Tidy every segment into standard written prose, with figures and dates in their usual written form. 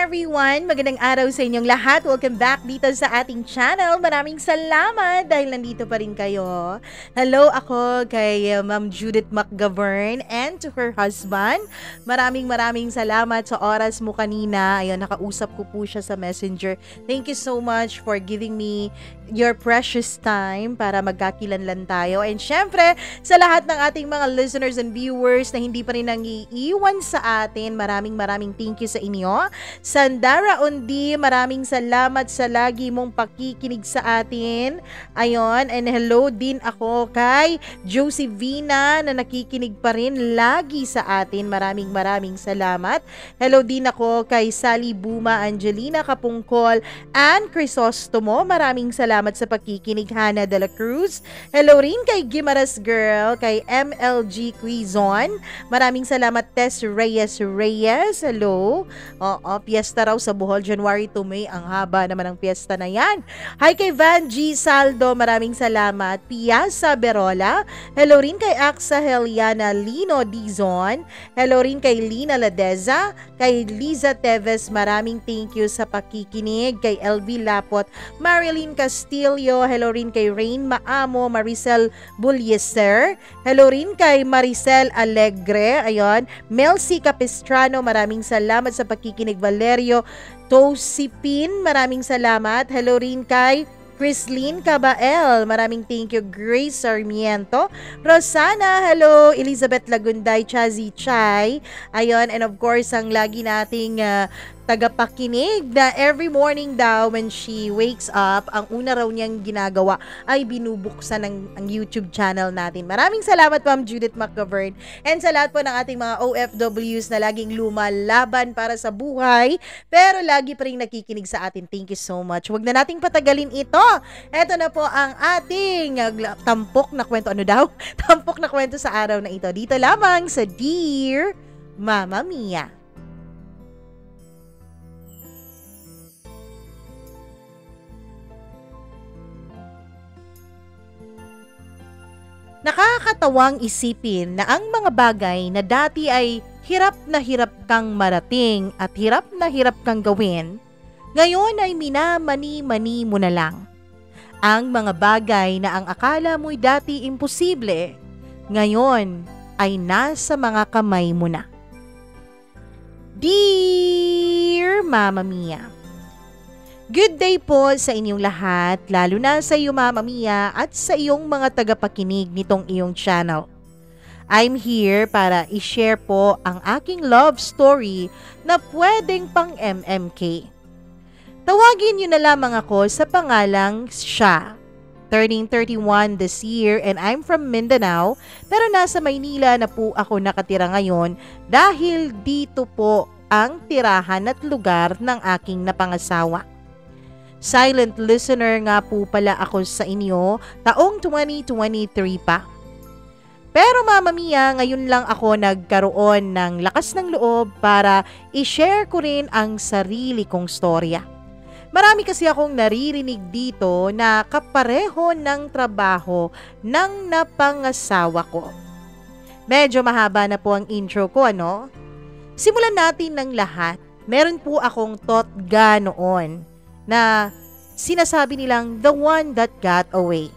everyone! Magandang araw sa inyong lahat. Welcome back dito sa ating channel. Maraming salamat dahil nandito pa rin kayo. Hello ako kay Ma'am Judith McGovern and to her husband. Maraming salamat sa oras mo kanina. Ayun, nakausap ko po siya sa Messenger. Thank you so much for giving me your precious time para magkakilanlan tayo. And syempre, sa lahat ng ating mga listeners and viewers na hindi pa rin nangiiwan sa atin, maraming thank you sa inyo. Sandara Undi, maraming salamat sa lagi mong pakikinig sa atin. Ayon, and hello din ako kay Josevina na nakikinig pa rin lagi sa atin. Maraming salamat. Hello din ako kay Sally Buma, Angelina Kapungkol, Ann Crisostomo. Maraming salamat sa pakikinig. Hannah de la Cruz. Hello rin kay Gimaras Girl, kay MLG Quizon. Maraming salamat. Tess Reyes. Hello. Piyesta raw sa Bohol, January to May. Ang haba naman ng piyesta na yan. Hi kay Van G. Saldo, maraming salamat. Piazza Berola. Hello rin kay Aksa Heliana Lino Dizon. Hello rin kay Lina Ladeza. Kay Liza Teves, maraming thank you sa pakikinig. Kay LV Lapot, Marilyn Castillo. Hello rin kay Rain Maamo, Maricel Bulyeser. Hello rin kay Maricel Alegre. Ayon, Melcy Capistrano, maraming salamat sa pakikinig. Valerio Tosipin, maraming salamat. Hello rin kay Chrislyn Cabael, maraming thank you. Grace Sarmiento, Rosana, hello. Elizabeth Lagunday, Chazi Chay, ayon, and of course ang lagi nating tagapakinig na every morning daw when she wakes up, ang una raw niyang ginagawa ay binubuksan ang YouTube channel natin. Maraming salamat Ma'am Judith McGovern, and sa lahat po ng ating mga OFWs na laging lumalaban para sa buhay pero lagi pa rin nakikinig sa atin. Thank you so much. Huwag na nating patagalin ito. Ito na po ang ating tampok na kwento. Ano daw? Tampok na kwento sa araw na ito. Dito lamang sa Dear Mama Mia. Nakakatawang isipin na ang mga bagay na dati ay hirap na hirap kang marating at hirap na hirap kang gawin, ngayon ay minamani-mani mo na lang. Ang mga bagay na ang akala mo'y dati imposible, ngayon ay nasa mga kamay mo na. Dear Mama Mia, good day po sa inyong lahat, lalo na sa iyo Mama Mia at sa iyong mga tagapakinig nitong iyong channel. I'm here para i-share po ang aking love story na pwedeng pang MMK. Tawagin niyo na lamang ako sa pangalang Sha. Turning 31 this year and I'm from Mindanao pero nasa Maynila na po ako nakatira ngayon dahil dito po ang tirahan at lugar ng aking napangasawa. Silent listener nga po pala ako sa inyo taong 2023 pa. Pero Mama Mia, ngayon lang ako nagkaroon ng lakas ng loob para i-share ko rin ang sarili kong storya. Marami kasi akong naririnig dito na kapareho ng trabaho ng napangasawa ko. Medyo mahaba na po ang intro ko, ano? Simulan natin ng lahat. Meron po akong totga noon na sinasabi nilang the one that got away.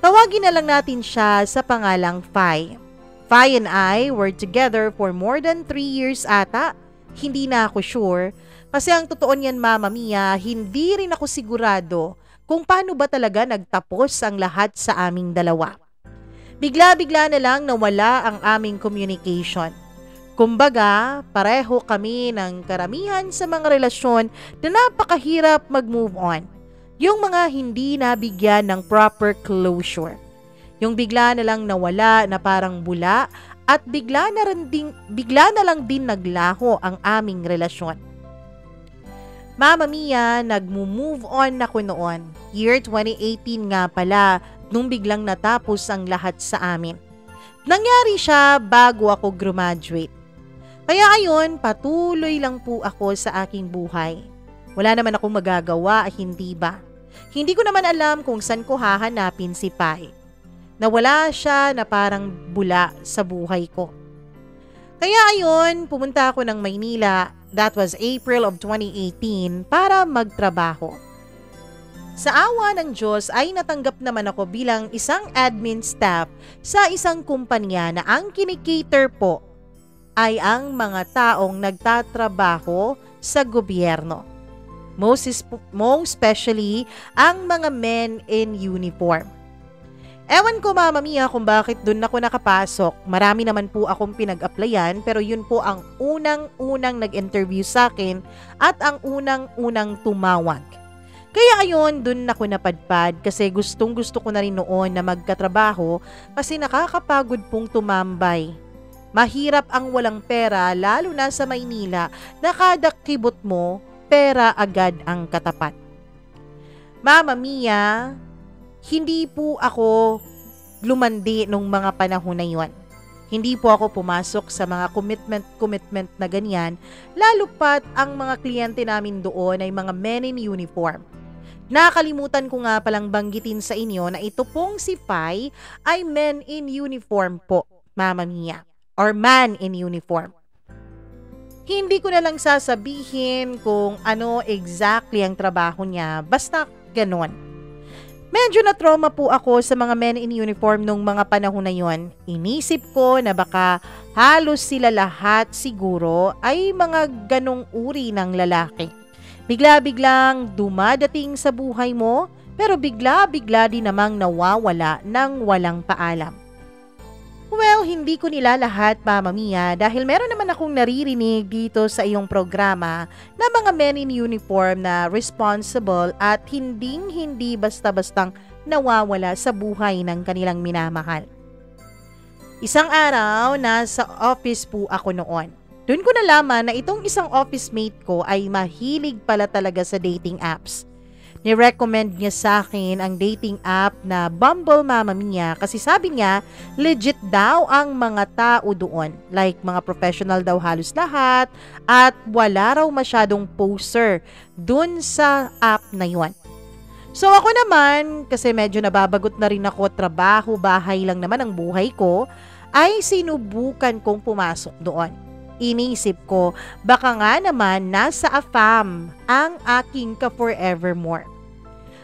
Tawagin na lang natin siya sa pangalang Fai. Fai and I were together for more than 3 years ata. Hindi na ako sure. Kasi ang totoo niyan Mama Mia, hindi rin ako sigurado kung paano ba talaga nagtapos ang lahat sa aming dalawa. Bigla-bigla na lang nawala ang aming communication. Kumbaga, pareho kami ng karamihan sa mga relasyon na napakahirap mag-move on. Yung mga hindi nabigyan ng proper closure. Yung bigla na lang nawala na parang bula at bigla na lang din naglaho ang aming relasyon. Mama Mia, nag-move on ako noon. Year 2018 nga pala, nung biglang natapos ang lahat sa amin. Nangyari siya bago ako graduate. Kaya ayun, patuloy lang po ako sa aking buhay. Wala naman akong magagawa, hindi ba? Hindi ko naman alam kung saan ko hahanapin si Pai. Nawala siya na parang bula sa buhay ko. Kaya ayun, pumunta ako ng Maynila that was April of 2018, para magtrabaho. Sa awa ng Diyos ay natanggap naman ako bilang isang admin staff sa isang kumpanya na ang kinikater po ay ang mga taong nagtatrabaho sa gobyerno. Most especially ang mga men in uniform. Ewan ko Mama Mia kung bakit dun ako nakapasok. Marami naman po akong pinag-applyan pero yun po ang unang-unang nag-interview sa akin at ang unang-unang tumawag. Kaya ayun, dun ako napadpad kasi gustong-gusto ko na rin noon na magkatrabaho kasi nakakapagod pong tumambay. Mahirap ang walang pera lalo na sa Maynila na kada kibot mo, pera agad ang katapat. Mama Mia, hindi po ako lumandi nung mga panahon na yun. Hindi po ako pumasok sa mga commitment na ganyan, lalo pat ang mga kliyente namin doon ay mga men in uniform. Nakalimutan ko nga palang banggitin sa inyo na ito pong si Pai ay men in uniform po, Mama Mia, or man in uniform. Hindi ko na lang sasabihin kung ano exactly ang trabaho niya, basta ganon. Medyo na-trauma po ako sa mga men in uniform nung mga panahon na yon. Inisip ko na baka halos sila lahat siguro ay mga ganong uri ng lalaki. Bigla-biglang dumadating sa buhay mo, pero bigla-bigla din namang nawawala ng walang paalam. Well, hindi ko nila lahat, Mama Mia, dahil meron naman akong naririnig dito sa iyong programa na mga men in uniform na responsible at hinding-hindi basta-bastang nawawala sa buhay ng kanilang minamahal. Isang araw, nasa office po ako noon. Doon ko nalaman na itong isang office mate ko ay mahilig pala talaga sa dating apps. Ni-recommend niya sa akin ang dating app na Bumble, Mama Mia, kasi sabi niya legit daw ang mga tao doon. Like mga professional daw halos lahat at wala raw masyadong poser doon sa app na yon. So ako naman, kasi medyo nababagot na rin ako, trabaho, bahay lang naman ang buhay ko, ay sinubukan kong pumasok doon. Inisip ko, baka nga naman nasa AFAM ang aking ka-forevermore.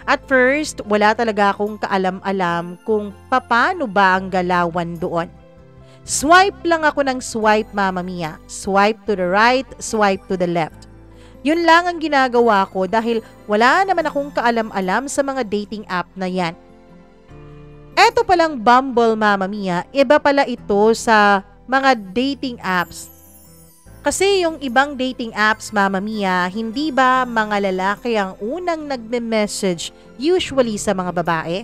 At first, wala talaga akong kaalam-alam kung paano ba ang galawan doon. Swipe lang ako ng swipe, Mama Mia. Swipe to the right, swipe to the left. Yun lang ang ginagawa ko dahil wala naman akong kaalam-alam sa mga dating app na yan. Eto palang Bumble, Mama Mia, iba pala ito sa mga dating apps. Kasi yung ibang dating apps, Mama Mia, hindi ba mga lalaki ang unang nagme-message usually sa mga babae?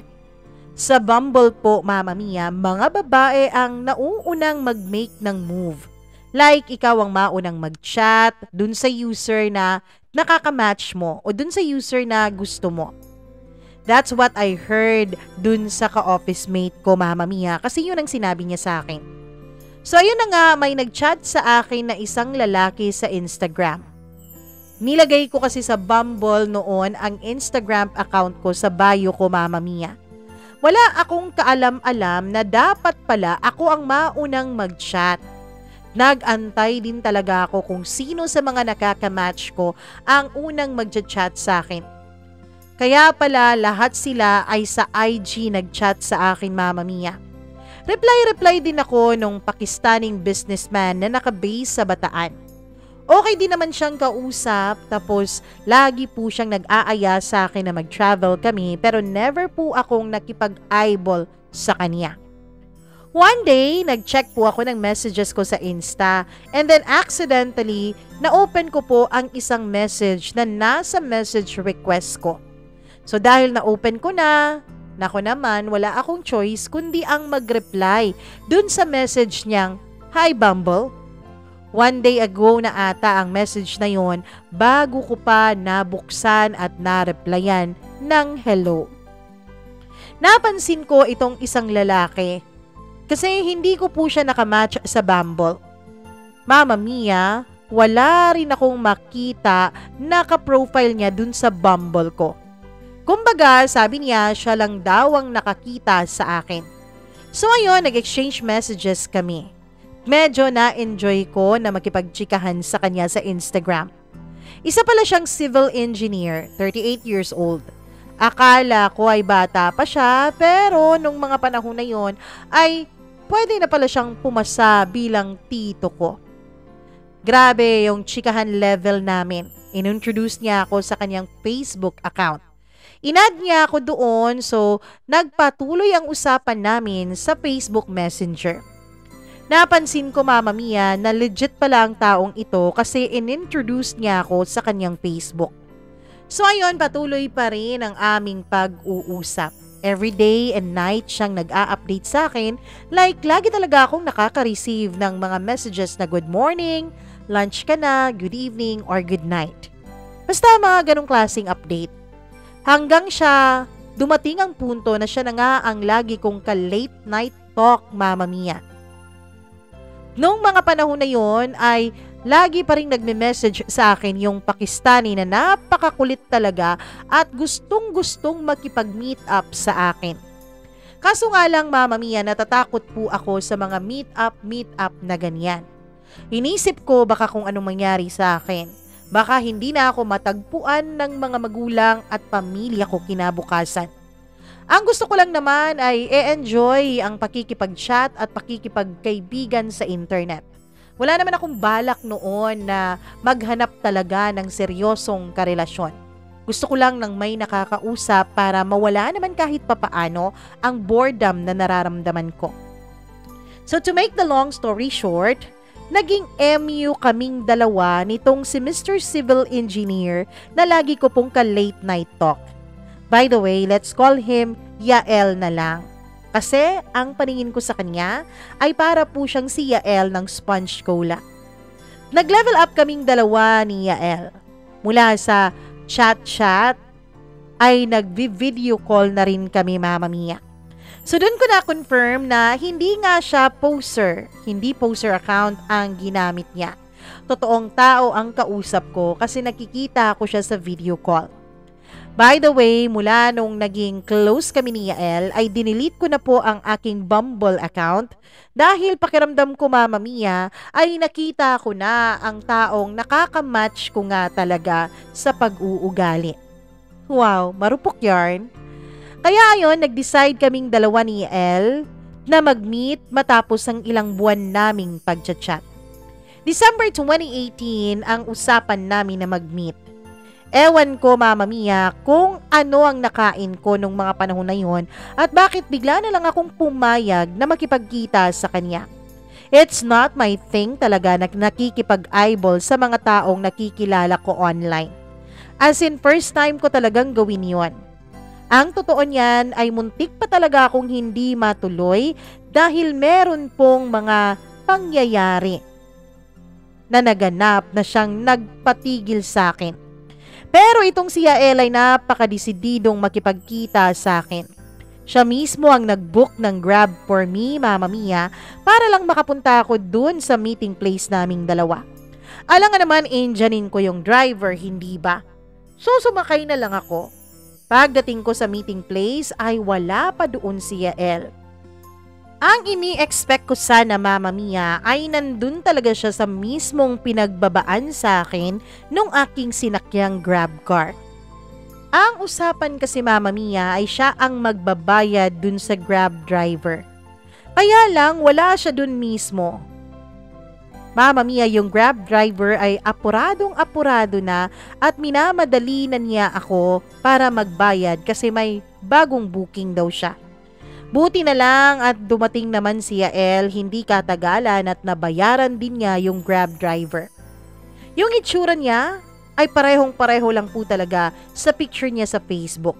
Sa Bumble po, Mama Mia, mga babae ang nauunang mag-make ng move. Like ikaw ang maunang mag-chat dun sa user na nakaka-match mo o dun sa user na gusto mo. That's what I heard dun sa ka-office mate ko, Mama Mia, kasi yun ang sinabi niya sa akin. So ayun na nga, may nag-chat sa akin na isang lalaki sa Instagram. Nilagay ko kasi sa Bumble noon ang Instagram account ko sa bio ko, Mama Mia. Wala akong kaalam-alam na dapat pala ako ang maunang mag-chat. Nag-antay din talaga ako kung sino sa mga nakaka-match ko ang unang mag-chat sa akin. Kaya pala lahat sila ay sa IG nag-chat sa akin, Mama Mia. Reply din ako nung Pakistaning businessman na naka-base sa Bataan. Okay din naman siyang kausap, tapos lagi po siyang nag-aaya sa akin na mag-travel kami pero never po akong nakipag-eyeball sa kanya. One day, nag-check po ako ng messages ko sa Insta and then accidentally, na-open ko po ang isang message na nasa message request ko. So dahil na-open ko na, nako naman, wala akong choice kundi ang mag-reply dun sa message niyang, "Hi Bumble." One day ago na ata ang message na yon bago ko pa nabuksan at na-replyan ng hello. Napansin ko itong isang lalaki kasi hindi ko po siya nakamatch sa Bumble. Mama Mia, wala rin akong makita na ka-profile niya dun sa Bumble ko. Kumbaga, sabi niya, siya lang daw ang nakakita sa akin. So ayun, nag-exchange messages kami. medyo na-enjoy ko na makipagtsikahan sa kanya sa Instagram. Isa pala siyang civil engineer, 38 years old. Akala ko ay bata pa siya, pero nung mga panahon na yon ay pwede na pala siyang pumasa bilang tito ko. Grabe yung chikahan level namin. Inintroduce niya ako sa kanyang Facebook account. Inad niya ako doon, so nagpatuloy ang usapan namin sa Facebook Messenger. Napansin ko, Mama Mia, na legit pala ang taong ito kasi inintroduce niya ako sa kanyang Facebook. So ayun, patuloy pa rin ang aming pag-uusap. Every day and night siyang nag-a-update sa akin, like lagi talaga akong nakaka-receive ng mga messages na good morning, lunch ka na, good evening, or good night. Basta mga ganong klaseng update. Hanggang siya, dumating ang punto na siya na nga ang lagi kong ka-late night talk, Mama Mia. Noong mga panahon na yon ay lagi pa rin nagme-message sa akin yung Pakistani na napakakulit talaga at gustong-gustong makipag-meet up sa akin. Kaso nga lang, Mama Mia, natatakot po ako sa mga meet up na ganyan. Inisip ko baka kung anong mangyari sa akin. Baka hindi na ako matagpuan ng mga magulang at pamilya ko kinabukasan. Ang gusto ko lang naman ay e-enjoy ang pakikipag-chat at pakikipagkaibigan sa internet. Wala naman akong balak noon na maghanap talaga ng seryosong karelasyon. Gusto ko lang ng may nakakausap para mawala naman kahit papaano ang boredom na nararamdaman ko. So to make the long story short, naging MU kaming dalawa nitong si Mr. Civil Engineer na lagi ko pong ka-late night talk. By the way, let's call him Yael na lang. Kasi ang paningin ko sa kanya ay para po siyang si Yael ng Sponge Cola. Nag-level up kaming dalawa ni Yael. Mula sa chat-chat ay nag-video call na rin kami, Mama Mia. So doon ko na-confirm na hindi nga siya poser, hindi poser account ang ginamit niya. Totoong tao ang kausap ko kasi nakikita ko siya sa video call. By the way, mula nung naging close kami ni Yael, ay dinilit ko na po ang aking Bumble account dahil pakiramdam ko, Mama Mia, ay nakita ko na ang taong nakakamatch ko nga talaga sa pag-uugali. Wow, marupok yarn. Kaya ayon, nag-decide kaming dalawa ni Yael na mag-meet matapos ang ilang buwan naming pag-chat. December 2018 ang usapan namin na mag-meet. Ewan ko, Mama Mia, kung ano ang nakain ko nung mga panahon na yon at bakit bigla na lang akong pumayag na makipagkita sa kanya. It's not my thing talaga na nakikipag-eyeball sa mga taong nakikilala ko online. As in, first time ko talagang gawin yon. Ang totoo niyan ay muntik pa talaga akong hindi matuloy dahil meron pong mga pangyayari na naganap na siyang nagpatigil sa akin. Pero itong si Yael ay napakadesididong makipagkita sa akin. Siya mismo ang nag-book ng Grab for me, Mama Mia, para lang makapunta ako dun sa meeting place naming dalawa. Alam nga naman, Indianin ko yung driver, hindi ba? So sumakay na lang ako. Pagdating ko sa meeting place ay wala pa doon si Yael. Ang ini-expect ko sana, Mama Mia, ay nandun talaga siya sa mismong pinagbabaan sa akin nung aking sinakyang Grab car. Ang usapan kasi, Mama Mia, ay siya ang magbabayad dun sa Grab driver. Kaya lang wala siya dun mismo. Mama Mia, yung Grab driver ay apuradong-apurado na at minamadali na niya ako para magbayad kasi may bagong booking daw siya. Buti na lang at dumating naman si Yael, hindi katagalan at nabayaran din niya yung Grab driver. Yung itsura niya ay parehong-pareho lang po talaga sa picture niya sa Facebook.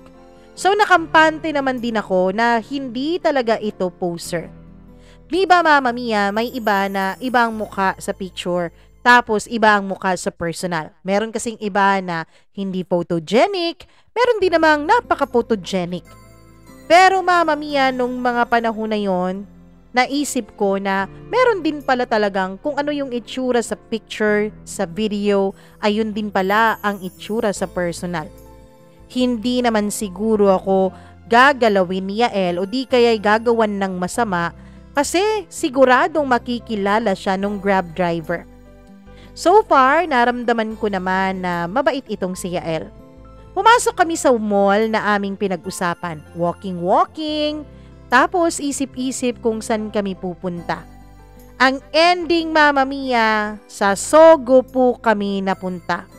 So nakampante naman din ako na hindi talaga ito poser. Di ba, Mama Mia, may iba na ibang mukha sa picture tapos iba ang mukha sa personal. Meron kasing iba na hindi photogenic, meron din namang napaka-photogenic. Pero Mama Mia, nung mga panahon na yon, naisip ko na meron din pala talagang kung ano yung itsura sa picture, sa video, ayun din pala ang itsura sa personal. Hindi naman siguro ako gagalawin ni Yael o di kaya'y gagawan ng masama Kasi siguradong makikilala siya nung Grab driver. So far, naramdaman ko naman na mabait itong si Yael. Pumasok kami sa mall na aming pinag-usapan. Walking, tapos isip-isip kung saan kami pupunta. Ang ending, Mama Mia, sa Sogo po kami napunta.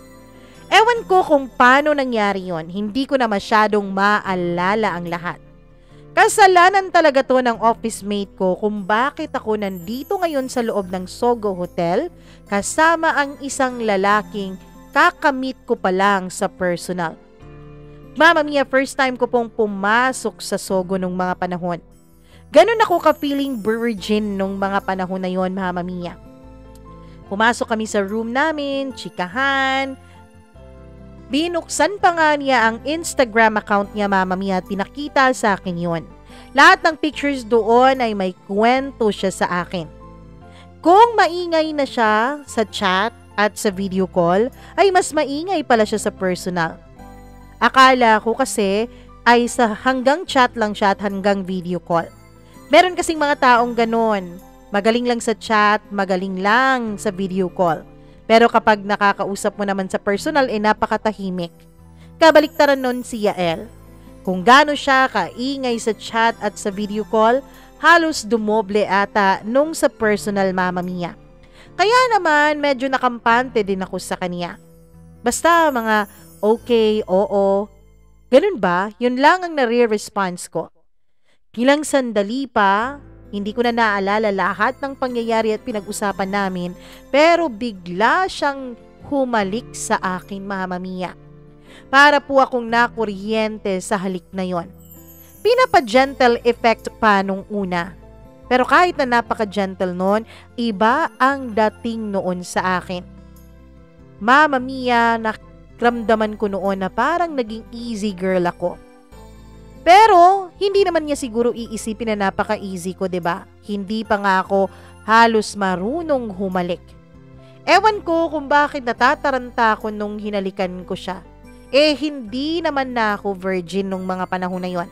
Ewan ko kung paano nangyari yon, hindi ko na masyadong maalala ang lahat. Kasalanan talaga to ng office mate ko kung bakit ako nandito ngayon sa loob ng Sogo Hotel kasama ang isang lalaking kakamit ko pa lang sa personal. Mama Mia, first time ko pong pumasok sa Sogo nung mga panahon. Ganun ako ka-feeling virgin nung mga panahon na yon, Mama Mia. Pumasok kami sa room namin, chikahan. Binuksan pa nga niya ang Instagram account niya, Mama Mia, at pinakita sa akin yon. Lahat ng pictures doon ay may kwento siya sa akin. Kung maingay na siya sa chat at sa video call, ay mas maingay pala siya sa personal. Akala ko kasi ay sa hanggang chat lang siya at hanggang video call. Meron kasing mga taong ganon. Magaling lang sa chat, magaling lang sa video call. Pero kapag nakakausap mo naman sa personal, napakatahimik. Kabaliktaran nun si Yael. Kung gaano siya kaingay sa chat at sa video call, halos dumoble ata nung sa personal, Mama Mia. Kaya naman, medyo nakampante din ako sa kanya. Basta mga okay, oo. Ganun ba? Yun lang ang nare-response ko. Ilang sandali pa, hindi ko na naalala lahat ng pangyayari at pinag-usapan namin, pero bigla siyang humalik sa akin, Mama Mia. Para po akong nakuryente sa halik na yon. Pinapa-gentle effect pa nung una. Pero kahit na napaka-gentle noon, iba ang dating noon sa akin. Mama Mia, nakramdaman ko noon na parang naging easy girl ako. Pero, hindi naman niya siguro iisipin na napaka-easy ko, 'di ba? Hindi pa nga ako halos marunong humalik. Ewan ko kung bakit natataranta ako nung hinalikan ko siya. Hindi naman na ako virgin nung mga panahon na yon.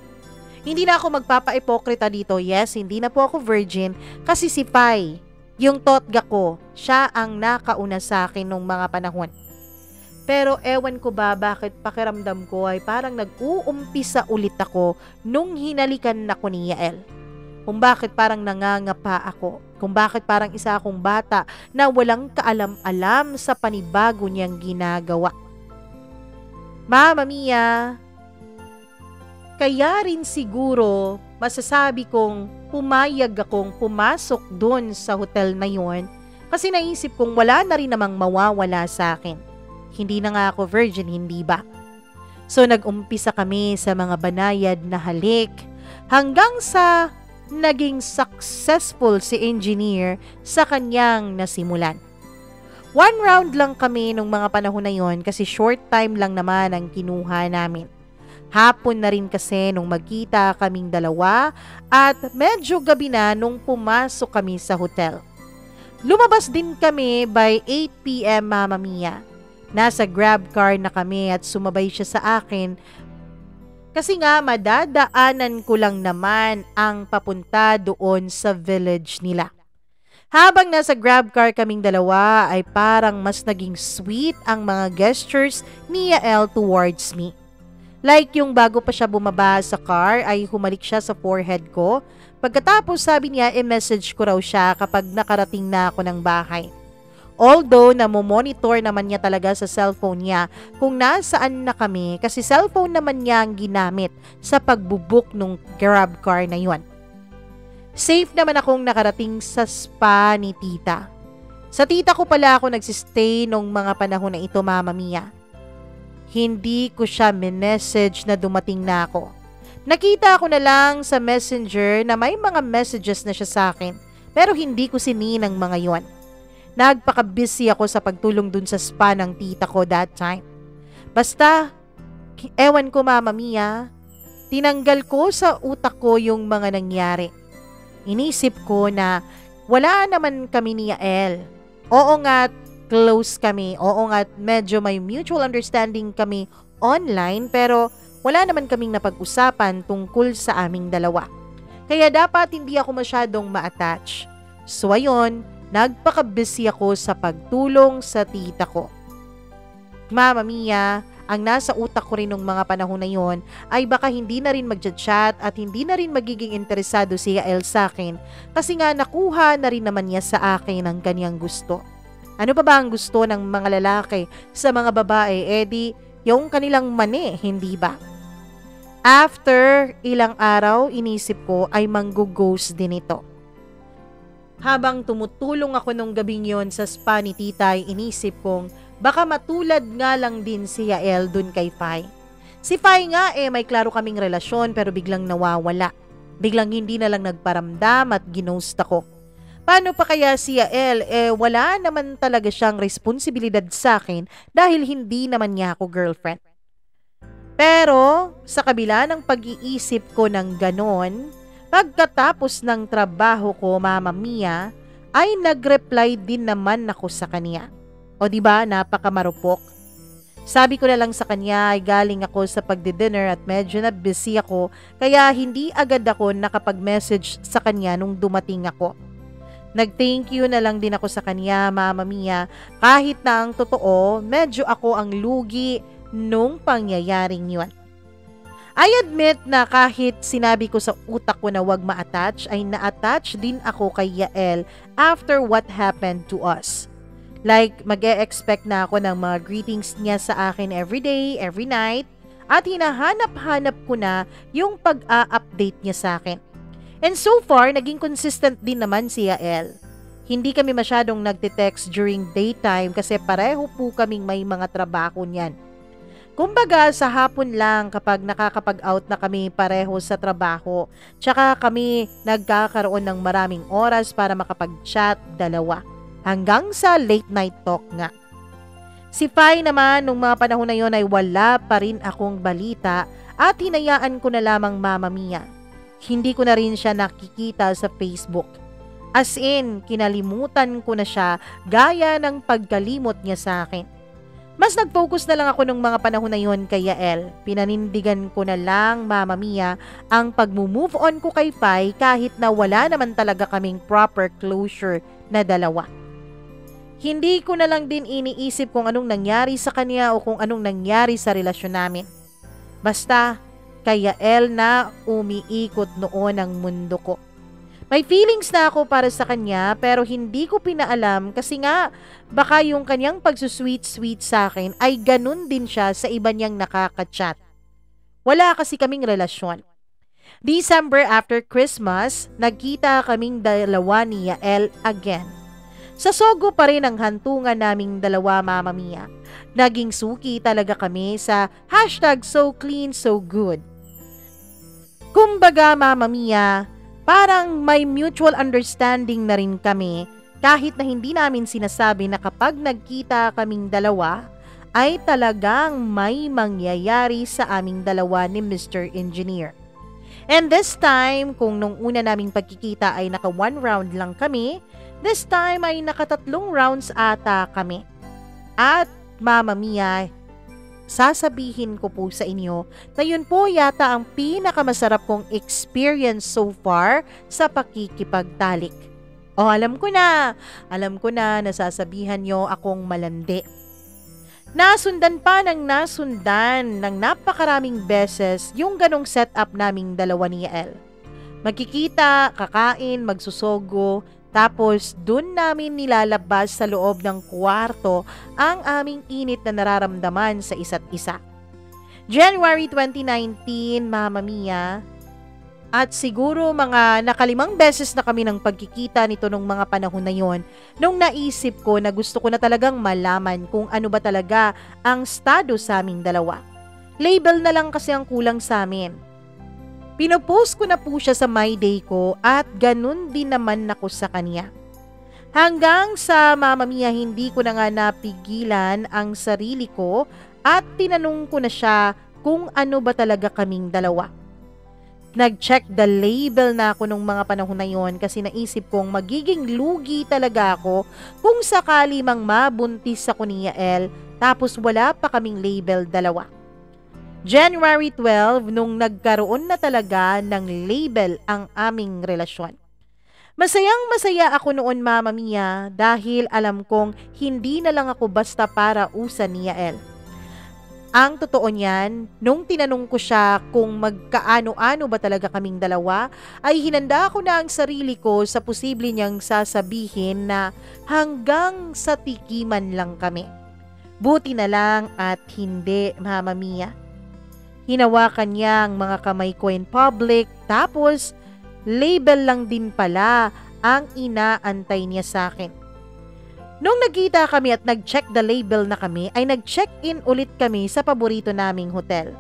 Hindi na ako magpapa-ipokrita dito. Yes, hindi na po ako virgin kasi si Pai, yung totga ko, siya ang nakauna sa akin nung mga panahon. Pero ewan ko ba bakit pakiramdam ko ay parang nag-uumpisa ulit ako nung hinalikan ako ni Yael. Kung bakit parang nangangapa ako. Kung bakit parang isa akong bata na walang kaalam-alam sa panibago niyang ginagawa. Mama Mia, kaya rin siguro masasabi kong pumayag akong pumasok doon sa hotel na yon kasi naisip kong wala na rin namang mawawala sa akin. Hindi na nga ako virgin, hindi ba? So nag-umpisa kami sa mga banayad na halik hanggang sa naging successful si engineer sa kanyang nasimulan. 1 round lang kami nung mga panahon na yon kasi short time lang naman ang kinuha namin. Hapon na rin kasi nung magkita kaming dalawa at medyo gabi na nung pumasok kami sa hotel. Lumabas din kami by 8 p.m. Mama Mia. Nasa grab car na kami at sumabay siya sa akin kasi nga madadaanan ko lang naman ang papunta doon sa village nila. Habang nasa grab car kaming dalawa ay parang mas naging sweet ang mga gestures ni Yael towards me. Like yung bago pa siya bumaba sa car ay humalik siya sa forehead ko. Pagkatapos sabi niya i-message ko raw siya kapag nakarating na ako ng bahay. Although namomonitor naman niya talaga sa cellphone niya kung nasaan na kami kasi cellphone naman niya ang ginamit sa pagbubook ng grab car na yon. Safe naman akong nakarating sa spa ni tita. Sa tita ko pala ako nagsistay nung mga panahon na ito, Mama Mia. Hindi ko siya minessage na dumating na ako. Nakita ko na lang sa messenger na may mga messages na siya sa akin pero hindi ko sininang mga yon. Nagpaka-busy ako sa pagtulong dun sa spa ng tita ko that time. Basta, ewan ko Mama Mia, tinanggal ko sa utak ko yung mga nangyari. Inisip ko na wala naman kami ni Yael. Oo nga, close kami. Oo nga, medyo may mutual understanding kami online pero wala naman kaming napag-usapan tungkol sa aming dalawa. Kaya dapat hindi ako masyadong ma-attach. So ayun, nagpaka-busy ako sa pagtulong sa tita ko. Mama Mia, ang nasa utak ko rin nung mga panahon na yon ay baka hindi na rin magchat-chat at hindi na rin magiging interesado si Yael sa akin kasi nga nakuha na rin naman niya sa akin ang kanyang gusto. Ano pa ba ang gusto ng mga lalaki sa mga babae? Di yung kanilang mani, hindi ba? After ilang araw, inisip ko ay manggo-ghost din ito. Habang tumutulong ako nung gabing yon sa spa ni tita, inisip kong baka matulad nga lang din si Yael dun kay Fai. Si Fai nga may klaro kaming relasyon pero biglang nawawala. Biglang hindi na lang nagparamdam at ginost ako. Paano pa kaya si Yael? Wala naman talaga siyang responsibilidad sa akin dahil hindi naman niya ako girlfriend. Pero sa kabila ng pag-iisip ko ng ganon, pagkatapos ng trabaho ko, Mama Mia, ay nag-reply din naman ako sa kanya. O diba, napakamarupok. Sabi ko na lang sa kanya ay galing ako sa pagdi-dinner at medyo na busy ako kaya hindi agad ako nakapag-message sa kanya nung dumating ako. Nag-thank you na lang din ako sa kanya, Mama Mia, kahit na ang totoo, medyo ako ang lugi nung pangyayaring yun. I admit na kahit sinabi ko sa utak ko na wag ma-attach, ay na-attach din ako kay Yael after what happened to us. Like, mag-e-expect na ako ng mga greetings niya sa akin every day, every night, at hinahanap-hanap ko na yung pag-a-update niya sa akin. And so far, naging consistent din naman si Yael. Hindi kami masyadong nagte-text during daytime kasi pareho po kaming may mga trabaho niyan. Kumbaga sa hapon lang kapag nakakapag-out na kami pareho sa trabaho, tsaka kami nagkakaroon ng maraming oras para makapag-chat dalawa. Hanggang sa late night talk nga. Si Fai naman nung mga panahon na yon ay wala pa rin akong balita at hinayaan ko na lamang, Mama Mia. Hindi ko na rin siya nakikita sa Facebook. As in, kinalimutan ko na siya gaya ng pagkalimot niya sa akin. Mas nag-focus na lang ako nung mga panahon na yon kay Yael. Pinanindigan ko na lang, Mama Mia, ang pag-move on ko kay Fai kahit na wala naman talaga kaming proper closure na dalawa. Hindi ko na lang din iniisip kung anong nangyari sa kanya o kung anong nangyari sa relasyon namin. Basta, kay Yael na umiikot noon ang mundo ko. May feelings na ako para sa kanya pero hindi ko pinaalam kasi nga baka yung kanyang pagsusweet-sweet sa akin ay ganun din siya sa iba niyang nakaka-chat. Wala kasi kaming relasyon. December after Christmas, nagkita kaming dalawa ni Yael again. Sa Sogo pa rin ang hantungan naming dalawa, Mama Mia. Naging suki talaga kami sa #SoCleanSoGood. Kumbaga, Mama Mia, parang may mutual understanding na rin kami kahit na hindi namin sinasabi na kapag nagkita kaming dalawa ay talagang may mangyayari sa aming dalawa ni Mr. Engineer. And this time, kung nung una naming pagkikita ay naka 1 round lang kami, this time ay naka 3 rounds ata kami. At Mama Mia, sasabihin ko po sa inyo na yun po yata ang pinakamasarap kong experience so far sa pakikipagtalik. Alam ko na nasasabihan nyo akong malandi. Nasundan pa ng nasundan ng napakaraming beses yung ganong setup naming dalawa ni Yael. Magkikita, kakain, magsusogo, tapos dun namin nilalabas sa loob ng kwarto ang aming init na nararamdaman sa isa't isa. January 2019, Mama Mia, at siguro mga nakalimang beses na kami ng pagkikita nito nung mga panahon na yon, nung naisip ko na gusto ko na talagang malaman kung ano ba talaga ang estado sa aming dalawa. Label na lang kasi ang kulang sa amin. Pinopost ko na po siya sa My Day ko at ganun din naman ako sa kanya. Hanggang sa Mama Mia, hindi ko na nga napigilan ang sarili ko at tinanong ko na siya kung ano ba talaga kaming dalawa. Nag-check the label na ako nung mga panahon na yon kasi naisip kong magiging lugi talaga ako kung sakali mang mabuntis ako ni Yael tapos wala pa kaming label dalawa. January 12 nung nagkaroon na talaga ng label ang aming relasyon. Masayang masaya ako noon, Mama Mia, dahil alam kong hindi na lang ako basta para usa ni Yael. Ang totoo niyan, nung tinanong ko siya kung magkaano-ano ba talaga kaming dalawa, ay hinanda ko na ang sarili ko sa posible niyang sasabihin na hanggang sa tikiman lang kami. Buti na lang at hindi, Mama Mia. Hinawakan niya ang mga kamay ko in public, tapos label lang din pala ang inaantay niya sa akin. Nung nagkita kami at nag-check the label na kami, ay nag-check-in ulit kami sa paborito naming hotel.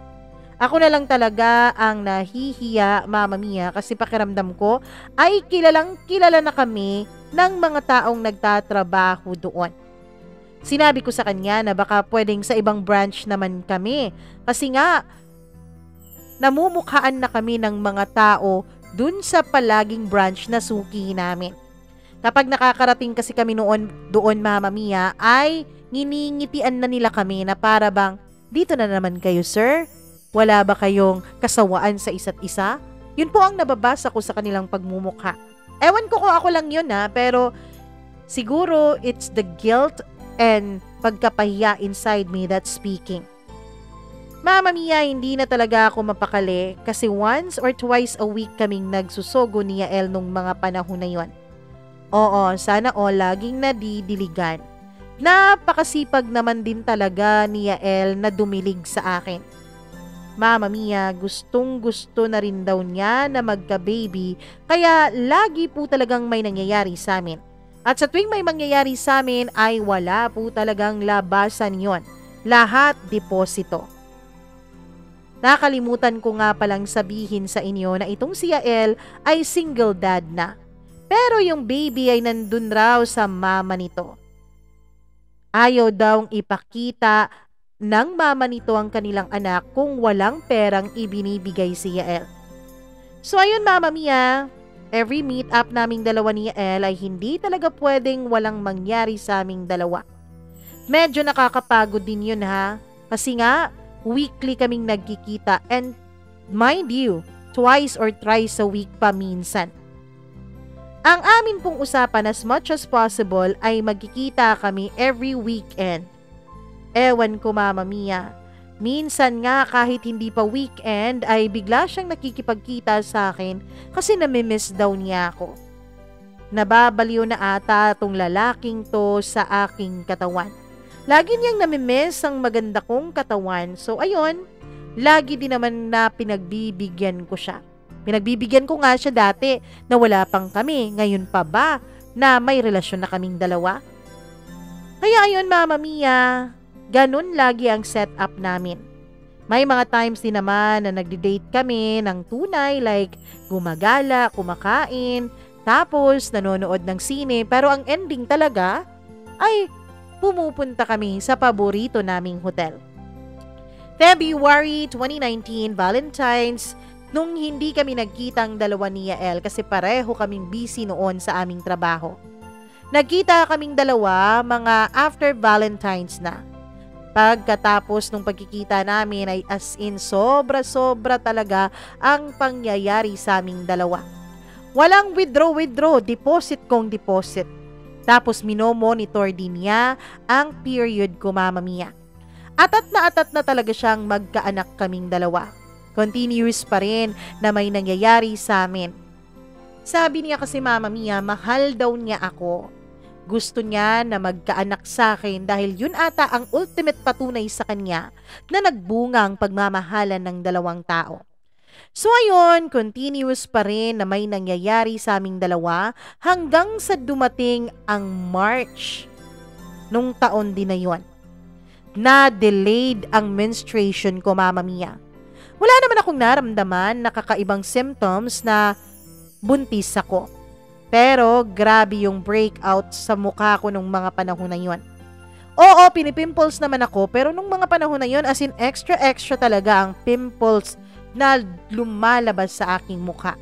Ako na lang talaga ang nahihiya, Mama Mia, kasi pakiramdam ko ay kilalang kilala na kami ng mga taong nagtatrabaho doon. Sinabi ko sa kanya na baka pwedeng sa ibang branch naman kami, kasi nga namumukhaan na kami ng mga tao dun sa palaging branch na suki namin. Kapag nakakarating kasi kami doon, Mama Mia, ay nginingitian na nila kami na para bang, dito na naman kayo, sir? Wala ba kayong kasawaan sa isa't isa? Yun po ang nababasa ko sa kanilang pagmumukha. Ewan ko kung ako lang yun pero siguro it's the guilt and pagkapahiya inside me that's speaking. Mama Mia, hindi na talaga ako mapakali kasi once or twice a week kaming nagsusogo ni Yael nung mga panahon na yon. Oo, sana laging nadidiligan. Napakasipag naman din talaga ni Yael na dumilig sa akin. Mama Mia, gustong gusto na rin daw niya na magka-baby, kaya lagi po talagang may nangyayari sa amin. At sa tuwing may mangyayari sa amin ay wala po talagang labasan yon. Lahat deposito. Nakalimutan ko nga palang sabihin sa inyo na itong si Yael ay single dad na. Pero yung baby ay nandun raw sa mama nito. Ayaw daw ipakita ng mama nito ang kanilang anak kung walang perang ibinibigay si Yael. So ayun, Mama Mia, every meet up naming dalawa ni Yael ay hindi talaga pwedeng walang mangyari sa aming dalawa. Medyo nakakapagod din yun kasi nga weekly kaming nagkikita and mind you, twice or thrice a week pa minsan. Ang amin pong usapan as much as possible ay magkikita kami every weekend. Ewan ko, Mama Mia, minsan nga kahit hindi pa weekend ay bigla siyang nakikipagkita sa akin kasi namimiss daw niya ako. Nababaliw na ata tong lalaking to sa aking katawan. Lagi niyang namimiss ang maganda kong katawan. So ayun, lagi din naman na pinagbibigyan ko siya. Pinagbibigyan ko nga siya dati na wala pang kami. Ngayon pa ba na may relasyon na kaming dalawa? Kaya ayun, Mama Mia, ganun lagi ang setup namin. May mga times din naman na nagdi-date kami ng tunay, like gumagala, kumakain, tapos nanonood ng sine. Pero ang ending talaga ay pumupunta kami sa paborito naming hotel. February 2019, Valentine's, nung hindi kami nagkitang dalawa ni Yael kasi pareho kaming busy noon sa aming trabaho. Nagkita kaming dalawa mga after Valentine's na. Pagkatapos nung pagkikita namin ay as in sobra-sobra talaga ang pangyayari sa aming dalawa. Walang withdraw, deposit kong deposit. Tapos minomonitor din niya ang period ko, Mama Mia. Atat na talaga siyang magkaanak kaming dalawa. Continuous pa rin na may nangyayari sa amin. Sabi niya kasi, Mama Mia, mahal daw niya ako. Gusto niya na magkaanak sa akin dahil yun ata ang ultimate patunay sa kanya na nagbunga ang pagmamahalan ng dalawang tao. So ayun, continuous pa rin na may nangyayari sa aming dalawa hanggang sa dumating ang March nung taon din na yun. Na-delayed ang menstruation ko, Mama Mia. Wala naman akong naramdaman na kakaibang symptoms na buntis ako. Pero grabe yung breakout sa mukha ko nung mga panahon na yun. Oo, pinipimples naman ako, pero nung mga panahon na yun, as in extra talaga ang pimples na lumalabas sa aking mukha.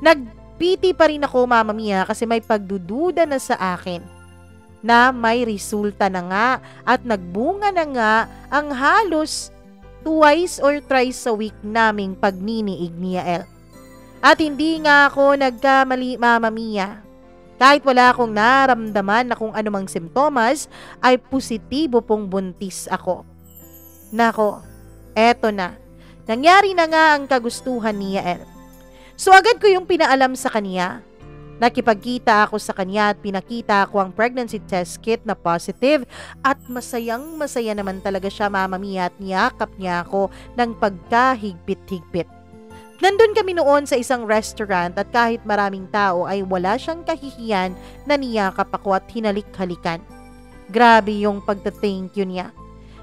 Nagpiti pa rin ako, Mama Mia, kasi may pagdududa na sa akin na may resulta na nga at nagbunga na nga ang halos twice or thrice a week naming pagniniig ni Yael. At hindi nga ako nagkamali, Mama Mia. Kahit wala akong naramdaman na kung anumang simptomas, ay positibo pong buntis ako. Nako, eto na. Nangyari na nga ang kagustuhan ni Yael. So agad ko yung pinaalam sa kanya. Nakipagkita ako sa kanya at pinakita ko ang pregnancy test kit na positive at masayang masaya naman talaga siya, Mama Mia, at niyakap niya ako ng pagkahigpit-higpit. Nandun kami noon sa isang restaurant at kahit maraming tao ay wala siyang kahihiyan na niyakap ako at hinalik-halikan. Grabe yung pagta-thank you niya.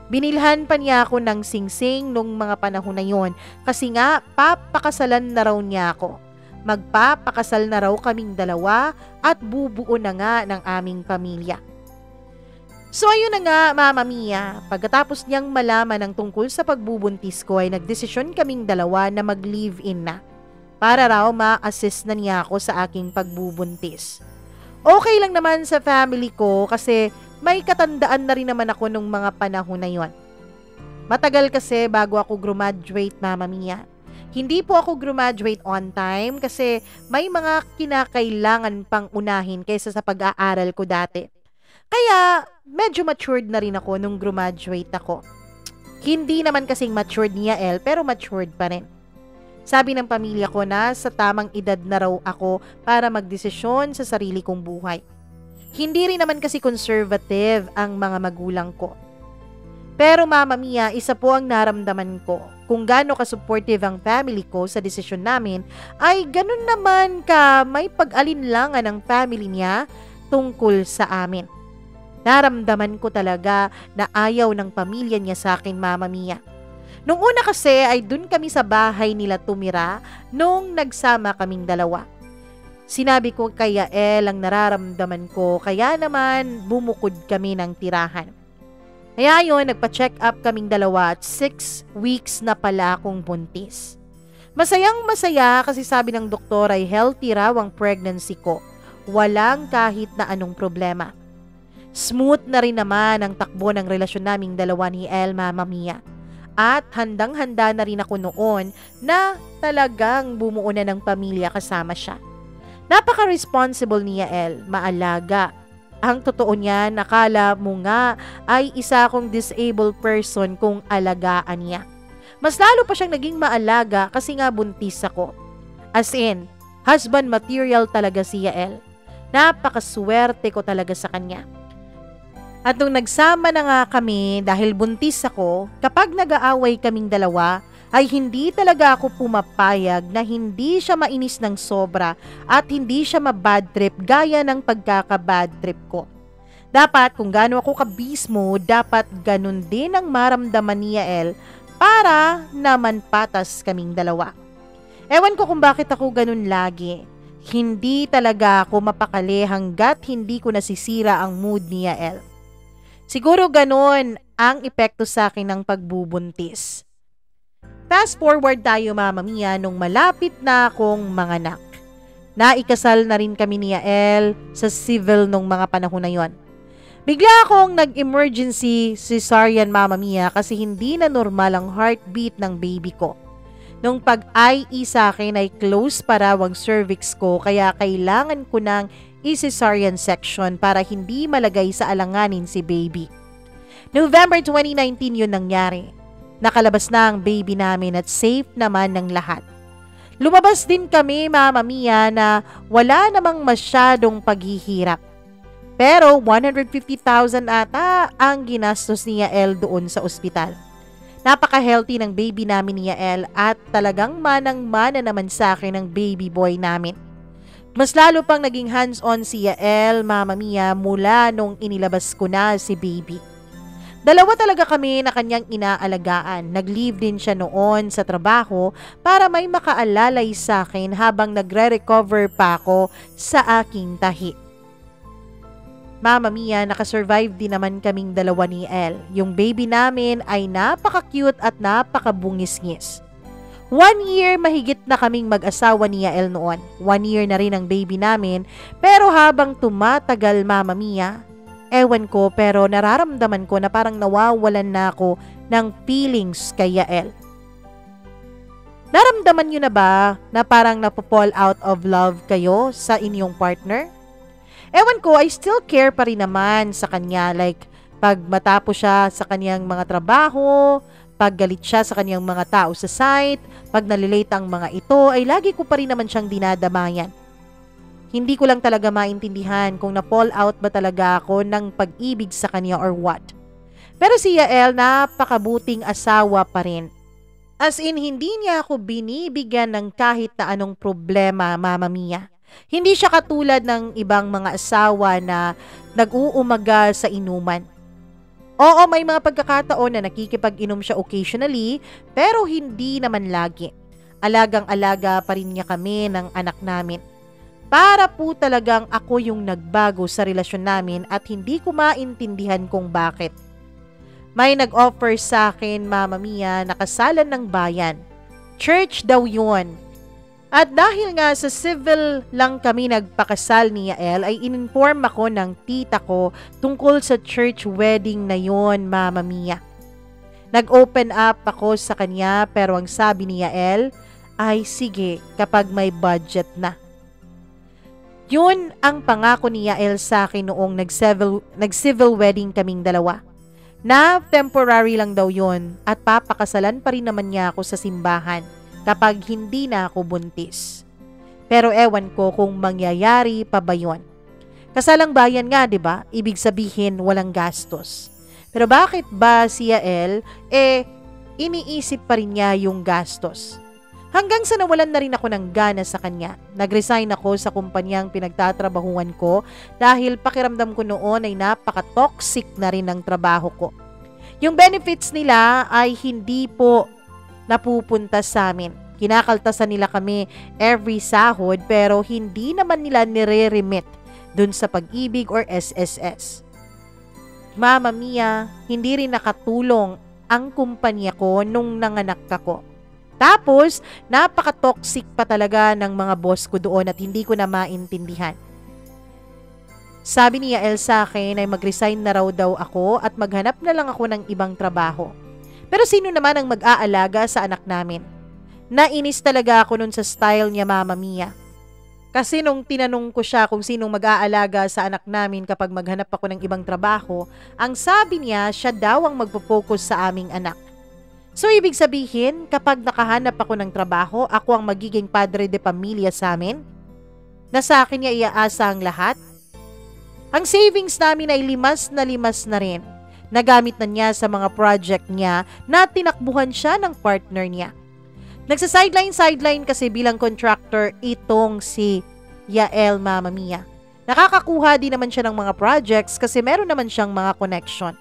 Binilhan pa niya ako ng singsing nung mga panahon na yon kasi nga papakasalan na raw niya ako. Magpapakasal na raw kaming dalawa at bubuo na nga ng aming pamilya. So ayun na nga, Mama Mia, pagkatapos niyang malaman ang tungkol sa pagbubuntis ko ay nagdesisyon kaming dalawa na mag-live-in na para raw ma-assist na niya ako sa aking pagbubuntis. Okay lang naman sa family ko kasi may katandaan na rin naman ako nung mga panahon na yon. Matagal kasi bago ako graduate, Mama Mia. Hindi po ako graduate on time kasi may mga kinakailangan pang unahin kaysa sa pag-aaral ko dati. Kaya medyo matured na rin ako nung graduate ako. Hindi naman kasing matured ni Yael pero matured pa rin. Sabi ng pamilya ko na sa tamang edad na raw ako para magdesisyon sa sarili kong buhay. Hindi rin naman kasi conservative ang mga magulang ko. Pero Mama Mia, isa po ang naramdaman ko. Kung gaano ka-supportive ang family ko sa desisyon namin, ay ganun naman ka may pag-alinlangan ng family niya tungkol sa amin. Naramdaman ko talaga na ayaw ng pamilya niya sa akin, Mama Mia. Nung una kasi ay dun kami sa bahay nila tumira nung nagsama kaming dalawa. Sinabi ko kay Yael ang nararamdaman ko kaya naman bumukod kami ng tirahan. Kaya yun, nagpa-check up kaming dalawa at 6 weeks na pala akong buntis. Masayang masaya kasi sabi ng doktor ay healthy raw ang pregnancy ko. Walang kahit na anong problema. Smooth na rin naman ang takbo ng relasyon naming dalawa ni El, Mama Mia. At handang-handa na rin ako noon na talagang bumuo na ng pamilya kasama siya. Napaka-responsible ni Yael, maalaga. Ang totoo niya, nakala mo nga ay isa akong disabled person kung alagaan niya. Mas lalo pa siyang naging maalaga kasi nga buntis ako. As in, husband material talaga si Yael. Napakaswerte ko talaga sa kanya. At nung nagsama na nga kami dahil buntis ako, kapag nag-aaway kaming dalawa, ay hindi talaga ako pumapayag na hindi siya mainis ng sobra at hindi siya mabad trip gaya ng pagkaka-bad trip ko. Dapat kung gaano ako kabismo, dapat ganun din ang maramdaman ni Yael para naman patas kaming dalawa. Ewan ko kung bakit ako ganun lagi. Hindi talaga ako mapakali hanggat hindi ko nasisira ang mood ni Yael. Siguro ganun ang epekto sa akin ng pagbubuntis. Fast forward tayo, Mama Mia, nung malapit na akong manganak. Naikasal na rin kami ni Yael sa civil nung mga panahon na yon. Bigla akong nag-emergency cesarean, Mama Mia, kasi hindi na normal ang heartbeat ng baby ko. Nung pag-IE sa akin ay close pa raw ang cervix ko kaya kailangan ko ng i-cesarean section para hindi malagay sa alanganin si baby. November 2019 yun nangyari. Nakalabas na ang baby namin at safe naman ng lahat. Lumabas din kami, Mama Mia, na wala namang masyadong paghihirap. Pero 150,000 ata ang ginastos ni Yael doon sa ospital. Napaka-healthy ng baby namin ni Yael at talagang manang-mana naman sa akin ng baby boy namin. Mas lalo pang naging hands-on si Yael, Mama Mia, mula nung inilabas ko na si baby. Dalawa talaga kami na kanyang inaalagaan. Nag-leave din siya noon sa trabaho para may makaalalay sa akin habang nagre-recover pa ako sa aking tahi. Mama Mia, nakasurvive din naman kaming dalawa ni El. Yung baby namin ay napaka-cute at napaka-bungis-ngis. 1 year mahigit na kaming mag-asawa ni Yael noon. 1 year na rin ang baby namin. Pero habang tumatagal, Mama Mia, Ewan ko, pero nararamdaman ko na parang nawawalan na ako ng feelings kay Yael. Naramdaman nyo na ba na parang napopall out of love kayo sa inyong partner? Ewan ko, I still care pa rin naman sa kanya. Like, pag matapos siya sa kanyang mga trabaho, pag galit siya sa kanyang mga tao sa site, pag nalilate ang mga ito, ay lagi ko pa rin naman siyang dinadamayan. Hindi ko lang talaga maintindihan kung na-fall out ba talaga ako ng pag-ibig sa kanya or what. Pero si Yael, napakabuting asawa pa rin. As in, hindi niya ako binibigyan ng kahit na anong problema, Mama Mia. Hindi siya katulad ng ibang mga asawa na nag-uumaga sa inuman. Oo, may mga pagkakataon na nakikipag-inom siya occasionally, pero hindi naman lagi. Alagang-alaga pa rin niya kami ng anak namin. Para po talagang ako yung nagbago sa relasyon namin at hindi ko maintindihan kung bakit. May nag-offer sa akin, Mama Mia, na kasalan ng bayan. Church daw yun. At dahil nga sa civil lang kami nagpakasal ni Yael, ay in-inform ako ng tita ko tungkol sa church wedding na yon, Mama Mia. Nag-open up ako sa kanya pero ang sabi ni Yael ay sige kapag may budget na. Yun ang pangako ni Yael sa akin noong nag-civil wedding kaming dalawa. Na temporary lang daw yun at papakasalan pa rin naman niya ako sa simbahan kapag hindi na ako buntis. Pero ewan ko kung mangyayari pa ba yun. Kasalang bayan nga, 'di ba? Ibig sabihin walang gastos. Pero bakit ba si Yael iniisip pa rin niya yung gastos? Hanggang sa nawalan na rin ako ng gana sa kanya. Nag-resign ako sa kumpanyang pinagtatrabahuan ko dahil pakiramdam ko noon ay napaka-toxic na rin ng trabaho ko. Yung benefits nila ay hindi po napupunta sa amin. Kinakaltasan nila kami every sahod pero hindi naman nila nire-remit dun sa Pag-ibig or SSS. Mama Mia, hindi rin nakatulong ang kumpanya ko nung nanganak ako. Tapos, napaka-toxic pa talaga ng mga boss ko doon at hindi ko na maintindihan. Sabi ni Yael sa akin ay mag-resign na raw daw ako at maghanap na lang ako ng ibang trabaho. Pero sino naman ang mag-aalaga sa anak namin? Nainis talaga ako nun sa style niya, Mama Mia. Kasi nung tinanong ko siya kung sinong mag-aalaga sa anak namin kapag maghanap ako ng ibang trabaho, ang sabi niya siya daw ang magpo-focus sa aming anak. So, ibig sabihin, kapag nakahanap ako ng trabaho, ako ang magiging padre de pamilya sa amin? Na sa akin niya iaasa ang lahat? Ang savings namin ay limas na rin. Nagamit na niya sa mga project niya na tinakbuhan siya ng partner niya. Nagsa-sideline kasi bilang contractor itong si Yael, Mama Mia. Nakakakuha din naman siya ng mga projects kasi meron naman siyang mga connection.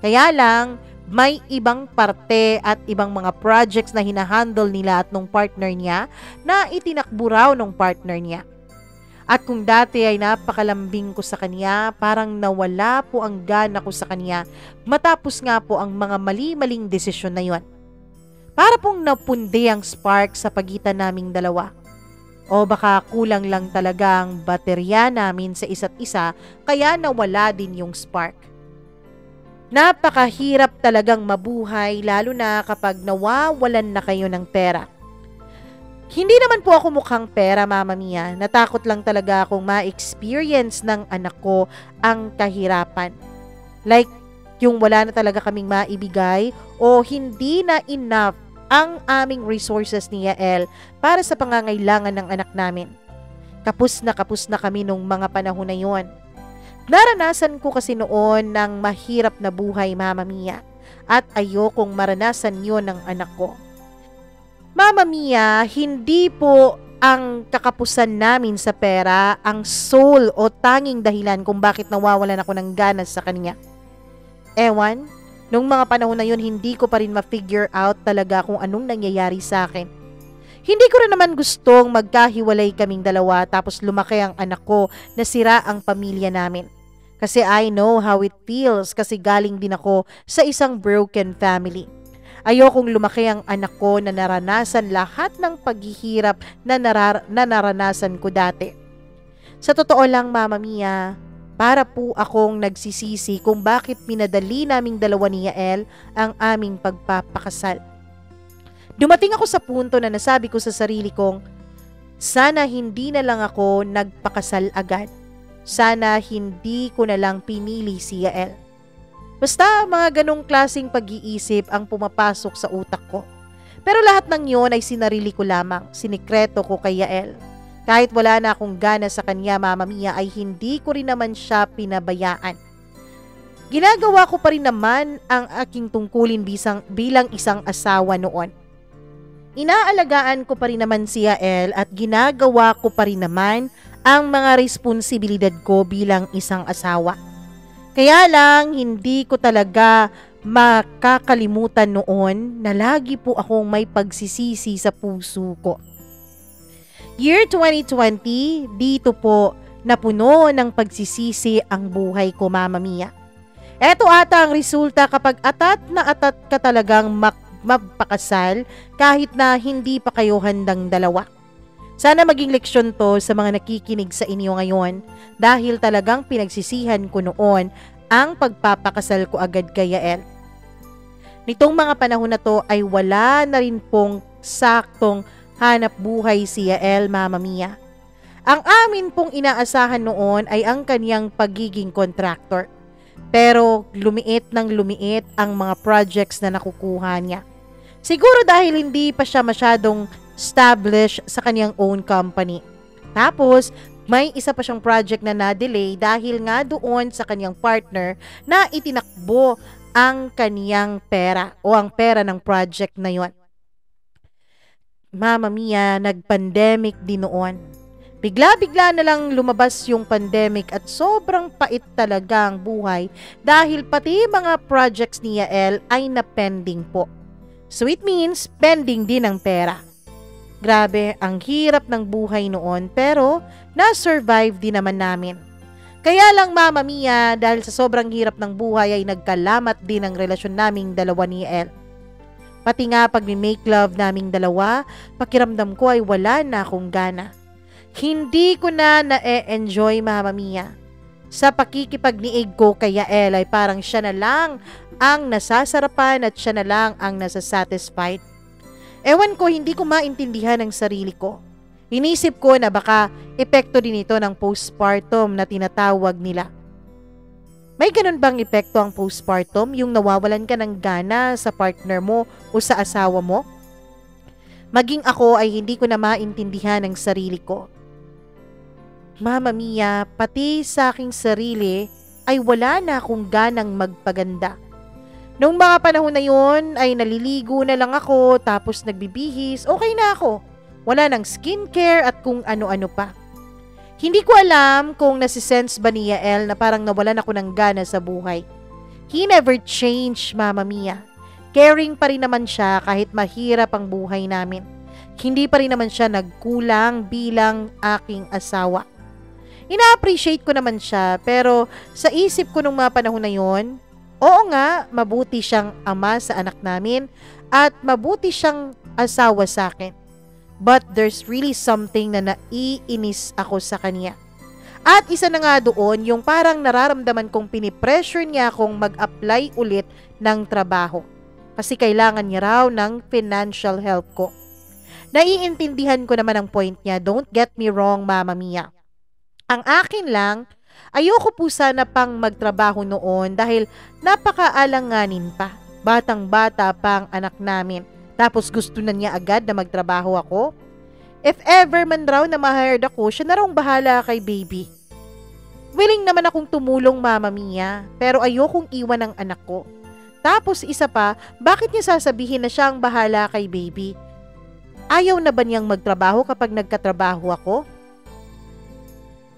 Kaya lang, may ibang parte at ibang mga projects na hinahandle nila at nung partner niya na itinakbo raw nung partner niya. At kung dati ay napakalambing ko sa kanya, parang nawala po ang gana ko sa kanya matapos nga po ang mga mali-maling desisyon na yon. Para pong napundi ang spark sa pagitan naming dalawa. O baka kulang lang talaga ang baterya namin sa isa't isa kaya nawala din yung spark. Napakahirap talagang mabuhay lalo na kapag nawawalan na kayo ng pera. Hindi naman po ako mukhang pera, Mama Mia. Natakot lang talaga akong ma-experience ng anak ko ang kahirapan. Like, yung wala na talaga kaming maibigay o hindi na enough ang aming resources ni Yael para sa pangangailangan ng anak namin. Kapos na kami nung mga panahon na yon. Naranasan ko kasi noon ng mahirap na buhay, Mama Mia, at ayokong maranasan yon ng anak ko. Mama Mia, hindi po ang kakapusan namin sa pera ang sole o tanging dahilan kung bakit nawawalan ako ng ganas sa kanya. Ewan, nung mga panahon na yun, hindi ko pa rin ma-figure out talaga kung anong nangyayari sa akin. Hindi ko rin naman gustong magkahiwalay kaming dalawa tapos lumaki ang anak ko na sira ang pamilya namin. Kasi I know how it feels kasi galing din ako sa isang broken family. Ayokong lumaki ang anak ko na naranasan lahat ng paghihirap na naranasan ko dati. Sa totoo lang, Mama Mia, Para po akong nagsisisi kung bakit pinadali naming dalawa ni Yael ang aming pagpapakasal. Dumating ako sa punto na nasabi ko sa sarili kong, sana hindi na lang ako nagpakasal agad. Sana hindi ko na lang pinili si Yael. Basta mga ganong klaseng pag-iisip ang pumapasok sa utak ko. Pero lahat ng yon ay sinarili ko lamang, sinikreto ko kay Yael. Kahit wala na akong gana sa kanya, Mama Mia, ay hindi ko rin naman siya pinabayaan. Ginagawa ko pa rin naman ang aking tungkulin bilang isang asawa noon. Inaalagaan ko pa rin naman si Yael at ginagawa ko pa rin naman ang mga responsibilidad ko bilang isang asawa. Kaya lang hindi ko talaga makakalimutan noon na lagi po akong may pagsisisi sa puso ko. Year 2020, dito po napuno ng pagsisisi ang buhay ko, Mama Mia. Eto ata ang resulta kapag atat na atat ka talagang magpakasal kahit na hindi pa kayo handang dalawa. Sana maging leksyon to sa mga nakikinig sa inyo ngayon dahil talagang pinagsisihan ko noon ang pagpapakasal ko agad kay Yael. Nitong mga panahon na to ay wala na rin pong saktong hanap buhay si Yael, Mama Mia. Ang amin pong inaasahan noon ay ang kaniyang pagiging contractor. Pero lumiit ng lumiit ang mga projects na nakukuha niya. Siguro dahil hindi pa siya masyadong established sa kaniyang own company. Tapos, may isa pa siyang project na na-delay dahil nga doon sa kaniyang partner na itinakbo ang kaniyang pera o ang pera ng project na yon. Mama Mia, nag-pandemic din noon. Bigla-bigla na lang lumabas yung pandemic at sobrang pait talaga ang buhay dahil pati mga projects ni Yael ay na-pending po. So it means pending din ang pera. Grabe, ang hirap ng buhay noon pero na-survive din naman namin. Kaya lang Mama Mia, dahil sa sobrang hirap ng buhay ay nagkalamat din ang relasyon naming dalawa ni Yael. Pati nga pag make love naming dalawa, pakiramdam ko ay wala na akong gana. Hindi ko na na-enjoy, Mama Mia. Sa pakikipagniig ko kay Yael ay parang siya na lang ang nasasarapan at siya na lang ang nasasatisfied. Ewan ko, hindi ko maintindihan ang sarili ko. Inisip ko na baka epekto din ito ng postpartum na tinatawag nila. May ganun bang epekto ang postpartum, yung nawawalan ka ng gana sa partner mo o sa asawa mo? Maging ako ay hindi ko na maintindihan ang sarili ko. Mama Mia, pati sa aking sarili ay wala na akong ganang magpaganda. Noong mga panahon na yun ay naliligo na lang ako tapos nagbibihis, okay na ako. Wala nang skincare at kung ano-ano pa. Hindi ko alam kung nasisense ba ni Yael na parang nawalan ako ng gana sa buhay. He never changed, Mama Mia. Caring pa rin naman siya kahit mahirap ang buhay namin. Hindi pa rin naman siya nagkulang bilang aking asawa. Ina-appreciate ko naman siya pero sa isip ko nung mga panahon na yon, oo nga, mabuti siyang ama sa anak namin at mabuti siyang asawa sa akin. But there's really something na naiinis ako sa kanya. At isa na nga doon, yung parang nararamdaman kong pinipressure niya akong mag-apply ulit ng trabaho. Kasi kailangan niya raw ng financial help ko. Naiintindihan ko naman ang point niya, don't get me wrong, Mama Mia. Ang akin lang, ayoko po sana pang magtrabaho noon dahil napakaalanganin pa. Batang-bata pa ang anak namin. Tapos gusto na niya agad na magtrabaho ako. If ever man raw na ma-hired ako, siya na raw bahala kay baby. Willing naman akong tumulong, Mama Mia, pero ayokong iwan ang anak ko. Tapos isa pa, bakit niya sasabihin na siya ang bahala kay baby? Ayaw na ba niyang magtrabaho kapag nagkatrabaho ako?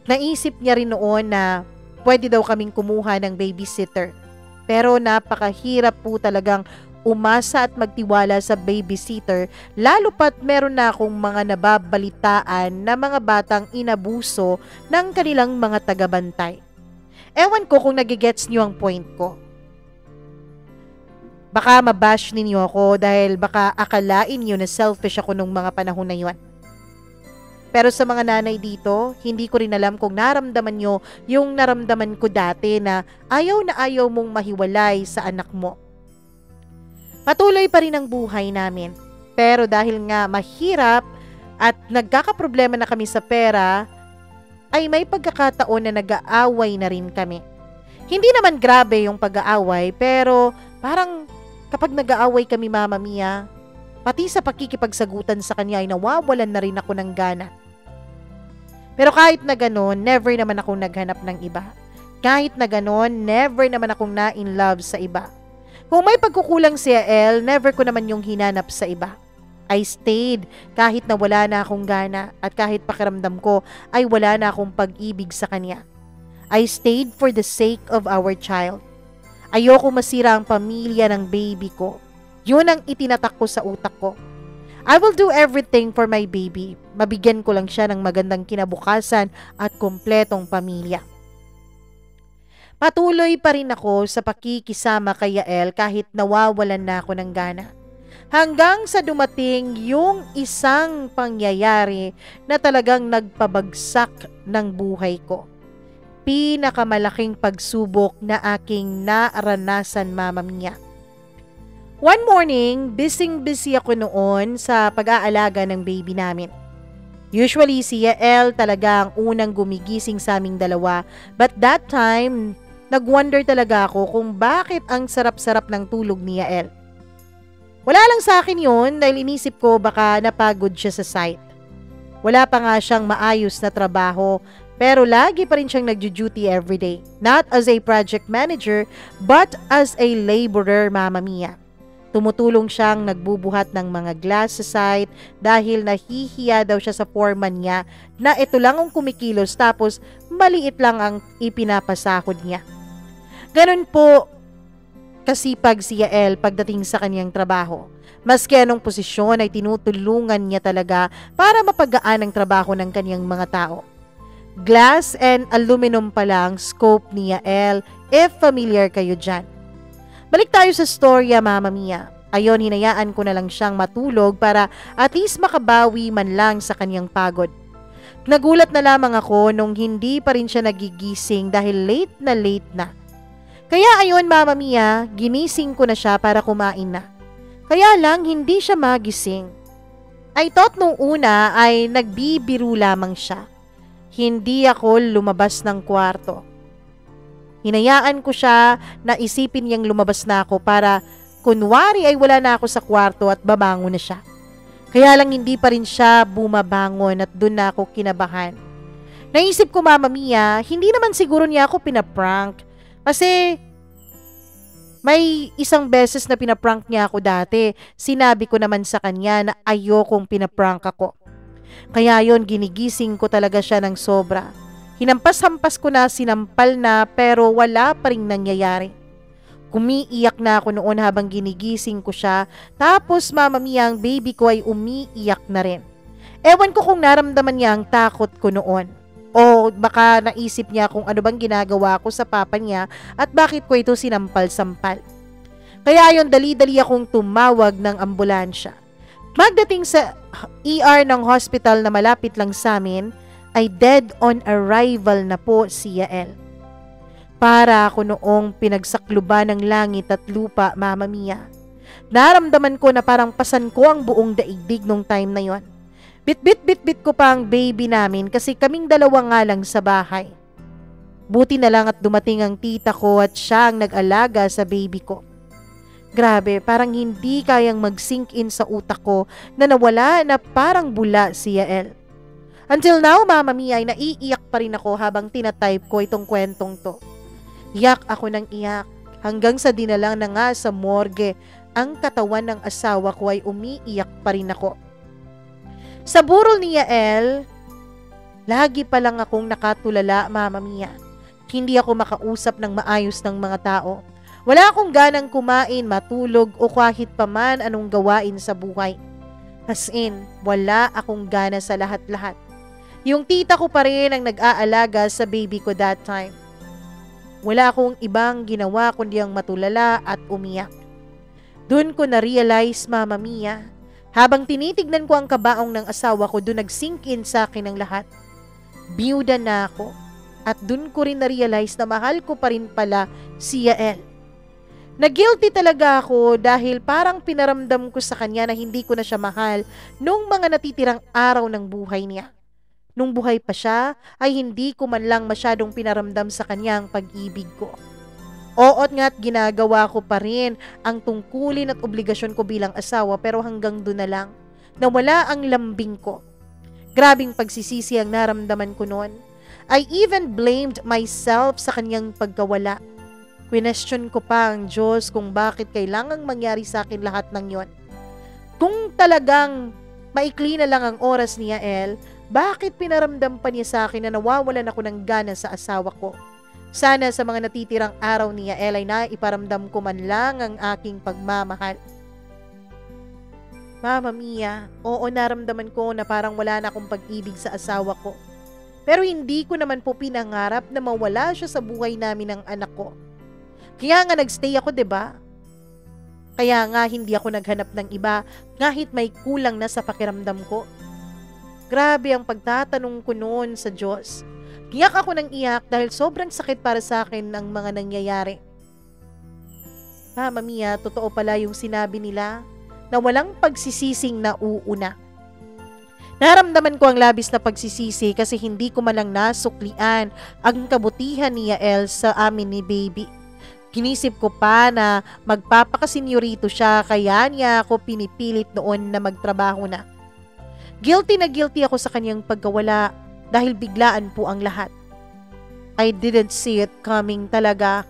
Naisip niya rin noon na pwede daw kaming kumuha ng babysitter. Pero napakahirap po talagang umasa at magtiwala sa babysitter, lalo pat meron na akong mga nababalitaan na mga batang inabuso ng kanilang mga tagabantay. Ewan ko kung nagigets niyo ang point ko. Baka mabash ninyo ako dahil baka akalain niyo na selfish ako nung mga panahon na yun. Pero sa mga nanay dito, hindi ko rin alam kung naramdaman nyo yung naramdaman ko dati na ayaw mong mahiwalay sa anak mo. Patuloy pa rin ang buhay namin. Pero dahil nga mahirap at nagkakaproblema na kami sa pera, ay may pagkakataon na nag-aaway na rin kami. Hindi naman grabe yung pag-aaway, pero parang kapag nag-aaway kami, Mama Mia, pati sa pakikipagsagutan sa kanya ay nawawalan na rin ako ng gana. Pero kahit na gano'n, never naman akong naghanap ng iba. Kahit na gano'n, never naman akong na-in love sa iba. Kung may pagkukulang si Yael, never ko naman yung hinanap sa iba. I stayed kahit na wala na akong gana at kahit pakiramdam ko ay wala na akong pag-ibig sa kanya. I stayed for the sake of our child. Ayoko masira ang pamilya ng baby ko. Yun ang itinatak ko sa utak ko. I will do everything for my baby. Mabigyan ko lang siya ng magandang kinabukasan at kompletong pamilya. Patuloy pa rin ako sa pakikisama kay Yael kahit nawawalan na ako ng gana. Hanggang sa dumating yung isang pangyayari na talagang nagpabagsak ng buhay ko. Pinakamalaking pagsubok na aking naranasan, Mama Mia. One morning, busy ako noon sa pag-aalaga ng baby namin. Usually si Yael talaga ang unang gumigising sa aming dalawa, but that time, nag-wonder talaga ako kung bakit ang sarap-sarap ng tulog ni Yael. Wala lang sa akin yun dahil inisip ko baka napagod siya sa site. Wala pa nga siyang maayos na trabaho, pero lagi pa rin siyang nagjo-duty everyday. Not as a project manager, but as a laborer, Mama Mia. Tumutulong siyang nagbubuhat ng mga glass sa site dahil nahihiya daw siya sa foreman niya na ito lang ang kumikilos tapos maliit lang ang ipinapasahod niya. Ganun po kasipag si Yael pagdating sa kanyang trabaho. Maski anong posisyon ay tinutulungan niya talaga para mapagaan ang trabaho ng kanyang mga tao. Glass and aluminum pa lang scope ni Yael if familiar kayo dyan. Balik tayo sa storya, Mama Mia. Ayon, hinayaan ko na lang siyang matulog para at least makabawi man lang sa kanyang pagod. Nagulat na lamang ako nung hindi pa rin siya nagigising dahil late na. Kaya ayon, Mama Mia, ginising ko na siya para kumain na. Kaya lang hindi siya magising. I thought nung una ay nagbibiro lamang siya. Hindi ako lumabas ng kwarto. Hinayaan ko siya na isipin niyang lumabas na ako para kunwari ay wala na ako sa kwarto at babangon na siya. Kaya lang hindi pa rin siya bumabangon at doon na ako kinabahan. Naisip ko, Mama Mia, hindi naman siguro niya ako pinaprank. Kasi may isang beses na pinaprank niya ako dati. Sinabi ko naman sa kanya na ayokong pinaprank ako. Kaya yon, ginigising ko talaga siya ng sobra. Hinampas-hampas ko na, sinampal na, pero wala pa ring nangyayari. Umiiyak na ako noon habang ginigising ko siya, tapos Mama Mia, ang baby ko ay umiiyak na rin. Ewan ko kung naramdaman niya ang takot ko noon. O baka naisip niya kung ano bang ginagawa ko sa papa niya at bakit ko ito sinampal-sampal. Kaya ayon, dali-dali akong tumawag ng ambulansya. Magdating sa ER ng hospital na malapit lang sa amin, ay dead on arrival na po si Yael. Para ako noong pinagsakluban ng langit at lupa, Mama Mia. Naramdaman ko na parang pasan ko ang buong daigdig nung time na yon. Bit ko pa ang baby namin kasi kaming dalawa nga lang sa bahay. Buti na lang at dumating ang tita ko at siya ang nag-alaga sa baby ko. Grabe, parang hindi kayang mag-sink in sa utak ko na nawala na parang bula si Yael. Until now, Mama Mia, ay naiiyak pa rin ako habang tinatype ko itong kwentong to. Iyak ako ng iyak hanggang sa dinalang na nga sa morgue ang katawan ng asawa ko ay umiiyak pa rin ako. Sa burol ni Yael, lagi pa lang akong nakatulala, Mama Mia. Hindi ako makausap ng maayos ng mga tao. Wala akong ganang kumain, matulog o kahit paman anong gawain sa buhay. As in, wala akong gana sa lahat-lahat. Yung tita ko pa rin ang nag-aalaga sa baby ko that time. Wala akong ibang ginawa kundi ang matulala at umiyak. Doon ko na-realize, Mama Mia, Habang tinitignan ko ang kabaong ng asawa ko, doon nag-sink in sa akin ang lahat. Biyuda na ako. At doon ko rin na-realize na mahal ko pa rin pala si Yael. Na-guilty talaga ako dahil parang pinaramdam ko sa kanya na hindi ko na siya mahal nung mga natitirang araw ng buhay niya. Nung buhay pa siya, ay hindi ko man lang masyadong pinaramdam sa kanya ang pag-ibig ko. Oo't nga't ginagawa ko pa rin ang tungkulin at obligasyon ko bilang asawa, pero hanggang doon na lang. Nawala ang lambing ko. Grabing pagsisisi ang naramdaman ko noon. I even blamed myself sa kanyang pagkawala. Question ko pa ang Diyos kung bakit kailangang mangyari sa akin lahat ng yon. Kung talagang maikli na lang ang oras ni Yael, bakit pinaramdam pa niya sa akin na nawawalan ako ng gana sa asawa ko? Sana sa mga natitirang araw ni Yael ay naiparamdam ko man lang ang aking pagmamahal. Mama Mia, oo, naramdaman ko na parang wala na akong pag-ibig sa asawa ko. Pero hindi ko naman po pinangarap na mawala siya sa buhay namin ng anak ko. Kaya nga nagstay ako, 'di ba? Kaya nga hindi ako naghanap ng iba kahit may kulang na sa pakiramdam ko. Grabe ang pagtatanong ko noon sa Diyos. Iyak ako ng iyak dahil sobrang sakit para sa akin ang mga nangyayari. Mama Mia, totoo pala yung sinabi nila na walang pagsisising nauuna. Naramdaman ko ang labis na pagsisisi kasi hindi ko man lang nasuklian ang kabutihan ni Yael sa amin ni baby. Kinisip ko pa na magpapakasenyorito siya, kaya niya ako pinipilit noon na magtrabaho na. Guilty na guilty ako sa kanyang pagkawala dahil biglaan po ang lahat. I didn't see it coming talaga.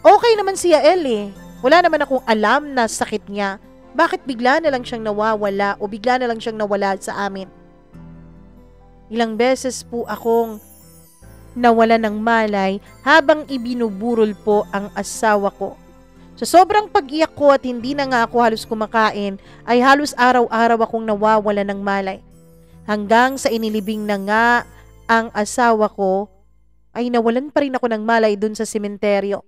Okay naman si Yael eh. Wala naman akong alam na sakit niya. Bakit bigla na lang siyang nawawala o bigla na lang siyang nawala sa amin? Ilang beses po akong nawala ng malay habang ibinuburol po ang asawa ko. Sa sobrang pag-iyak ko at hindi na nga ako halos kumakain, ay halos araw-araw akong nawawala ng malay. Hanggang sa inilibing na nga ang asawa ko, ay nawalan pa rin ako ng malay dun sa sementeryo.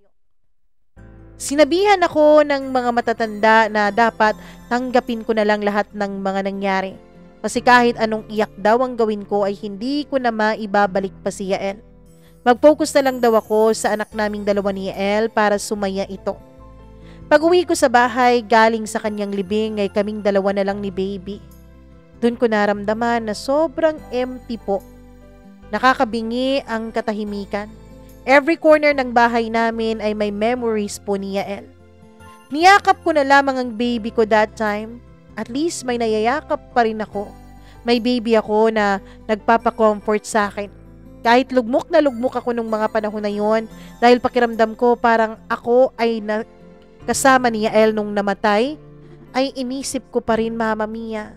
Sinabihan ako ng mga matatanda na dapat tanggapin ko na lang lahat ng mga nangyari. Kasi kahit anong iyak daw ang gawin ko ay hindi ko na maibabalik pa si Yael. Mag-focus na lang daw ako sa anak naming dalawa ni Yael para sumaya ito. Pag-uwi ko sa bahay galing sa kanyang libing ay kaming dalawa na lang ni baby. Doon ko naramdaman na sobrang empty po. Nakakabingi ang katahimikan. Every corner ng bahay namin ay may memories po ni Yael. Niyakap ko na lamang ang baby ko that time. At least may nayayakap pa rin ako. May baby ako na nagpapa-comfort sa akin. Kahit lugmok na lugmok ako nung mga panahon na yon, dahil pakiramdam ko parang ako ay kasama ni Yael nung namatay, ay inisip ko pa rin, Mama Mia,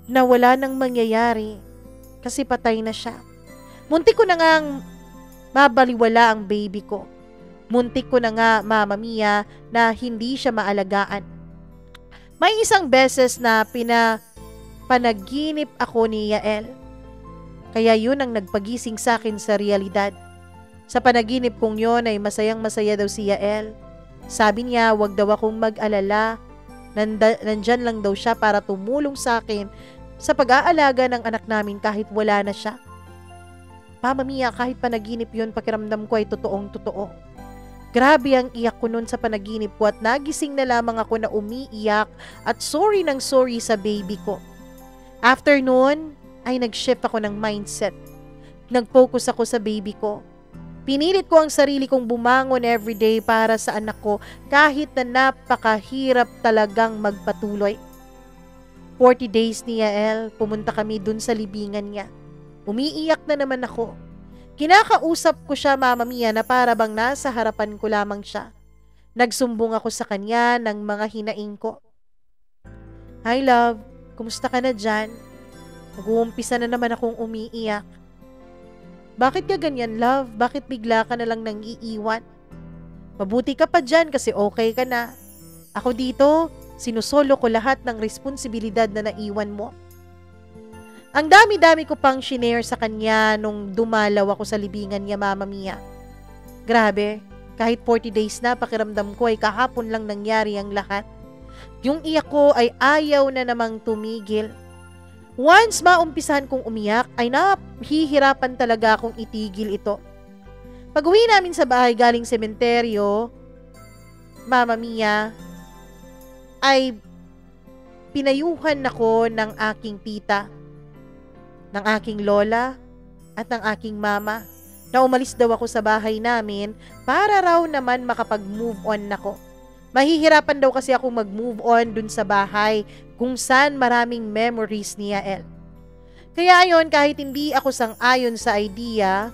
na wala nang mangyayari kasi patay na siya. Muntik ko na ngang mabaliwala ang baby ko. Muntik ko na nga, Mama Mia, na hindi siya maalagaan. May isang beses na panaginip ako ni Yael. Kaya yun ang nagpagising sa akin sa realidad. Sa panaginip kong yun ay masayang masaya daw si Yael. Sabi niya, wag daw akong mag-alala. Nandyan lang daw siya para tumulong sa akin sa pag-aalaga ng anak namin kahit wala na siya. Mama Mia, kahit panaginip yun, pakiramdam ko ay totoong totoo. Grabe ang iyak ko nun sa panaginip ko at nagising na lamang ako na umiiyak at sorry ng sorry sa baby ko. After nun, ay nag-shift ako ng mindset. Nag-focus ako sa baby ko. Pinilit ko ang sarili kong bumangon everyday para sa anak ko kahit na napakahirap talagang magpatuloy. 40 days ni Yael, pumunta kami dun sa libingan niya. Umiiyak na naman ako. Kinakausap ko siya, Mama Mia, na para bang nasa harapan ko lamang siya. Nagsumbong ako sa kanya ng mga hinaing ko. Hi love, kumusta ka na dyan? Nag-uumpisa na naman akong umiiyak. Bakit ka ganyan, love? Bakit bigla ka na lang nang iiwan? Mabuti ka pa dyan kasi okay ka na. Ako dito, sinusolo ko lahat ng responsibilidad na naiwan mo. Ang dami-dami ko pang shinare sa kanya nung dumalaw ako sa libingan niya, Mama Mia. Grabe, kahit 40 days na pakiramdam ko ay kahapon lang nangyari ang lahat. Yung iyak ko ay ayaw na namang tumigil. Once maumpisahan kong umiyak ay nahihirapan talaga akong itigil ito. Pag-uwi namin sa bahay galing sementeryo, Mama Mia, ay pinayuhan ako ng aking tita, ng aking lola, at ng aking mama na umalis daw ako sa bahay namin para raw naman makapag-move on ako. Mahihirapan daw kasi ako mag-move on dun sa bahay kung saan maraming memories ni Yael. Kaya ayon, kahit hindi ako sang-ayon sa idea,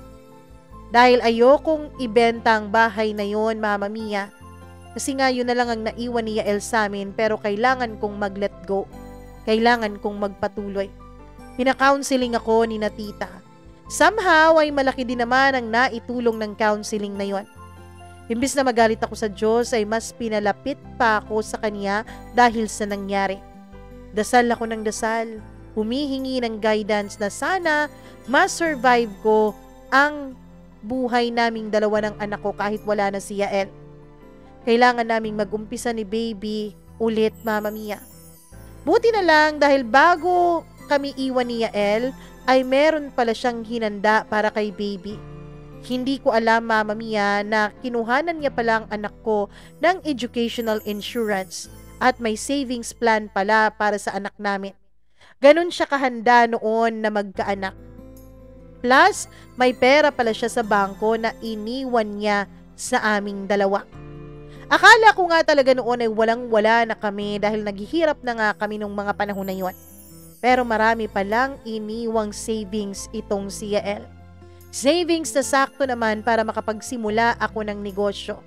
dahil ayokong ibenta ang bahay na yon, Mama Mia, kasi nga yun na lang ang naiwan ni Yael sa amin, pero kailangan kong mag-let go. Kailangan kong magpatuloy. Pina-counseling ako ni na tita. Somehow ay malaki din naman ang naitulong ng counseling na yon. Imbis na magalit ako sa Diyos ay mas pinalapit pa ako sa Kanya dahil sa nangyari. Dasal ako ng dasal, humihingi ng guidance na sana ma-survive ko ang buhay naming dalawa ng anak ko kahit wala na si Yael. Kailangan naming mag-umpisa ni baby ulit, Mama Mia. Buti na lang dahil bago kami iwan ni Yael ay meron pala siyang hinanda para kay baby. Hindi ko alam, Mama Mia, na kinuhanan niya pala ang anak ko ng educational insurance at may savings plan pala para sa anak namin. Ganon siya kahanda noon na magkaanak. Plus, may pera pala siya sa bangko na iniwan niya sa aming dalawa. Akala ko nga talaga noon ay walang-wala na kami dahil naghihirap na nga kami nung mga panahon na yon. Pero marami palang iniwang savings itong si Yael. Savings na sakto naman para makapagsimula ako ng negosyo.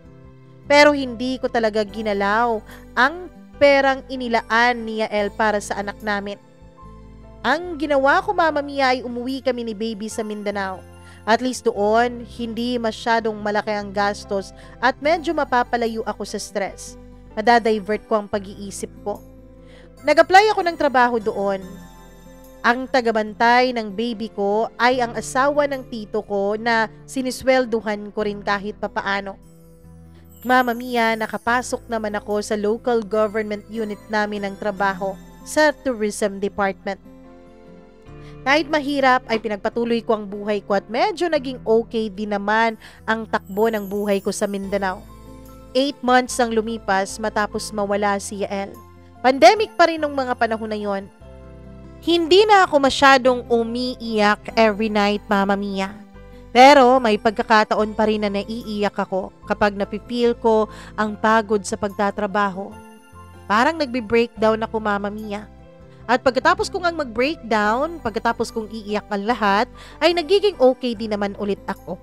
Pero hindi ko talaga ginalaw ang perang inilaan ni Yael para sa anak namin. Ang ginawa ko, Mama Mia, ay umuwi kami ni baby sa Mindanao. At least doon, hindi masyadong malaki ang gastos at medyo mapapalayo ako sa stress. Madadivert ko ang pag-iisip ko. Nag-apply ako ng trabaho doon. Ang tagabantay ng baby ko ay ang asawa ng tito ko na siniswelduhan ko rin kahit papaano. Mama Mia, nakapasok naman ako sa local government unit namin ng trabaho sa tourism department. Kahit mahirap ay pinagpatuloy ko ang buhay ko at medyo naging okay din naman ang takbo ng buhay ko sa Mindanao. 8 months ang lumipas matapos mawala si Yael. Pandemic pa rin nung mga panahon na yon. Hindi na ako masyadong umiiyak every night, Mama Mia. Pero may pagkakataon pa rin na naiiyak ako kapag napipil ko ang pagod sa pagtatrabaho. Parang nagbe-breakdown ako, Mama Mia. At pagkatapos kong ang mag-breakdown, pagkatapos kong iiyak ang lahat, ay nagiging okay din naman ulit ako.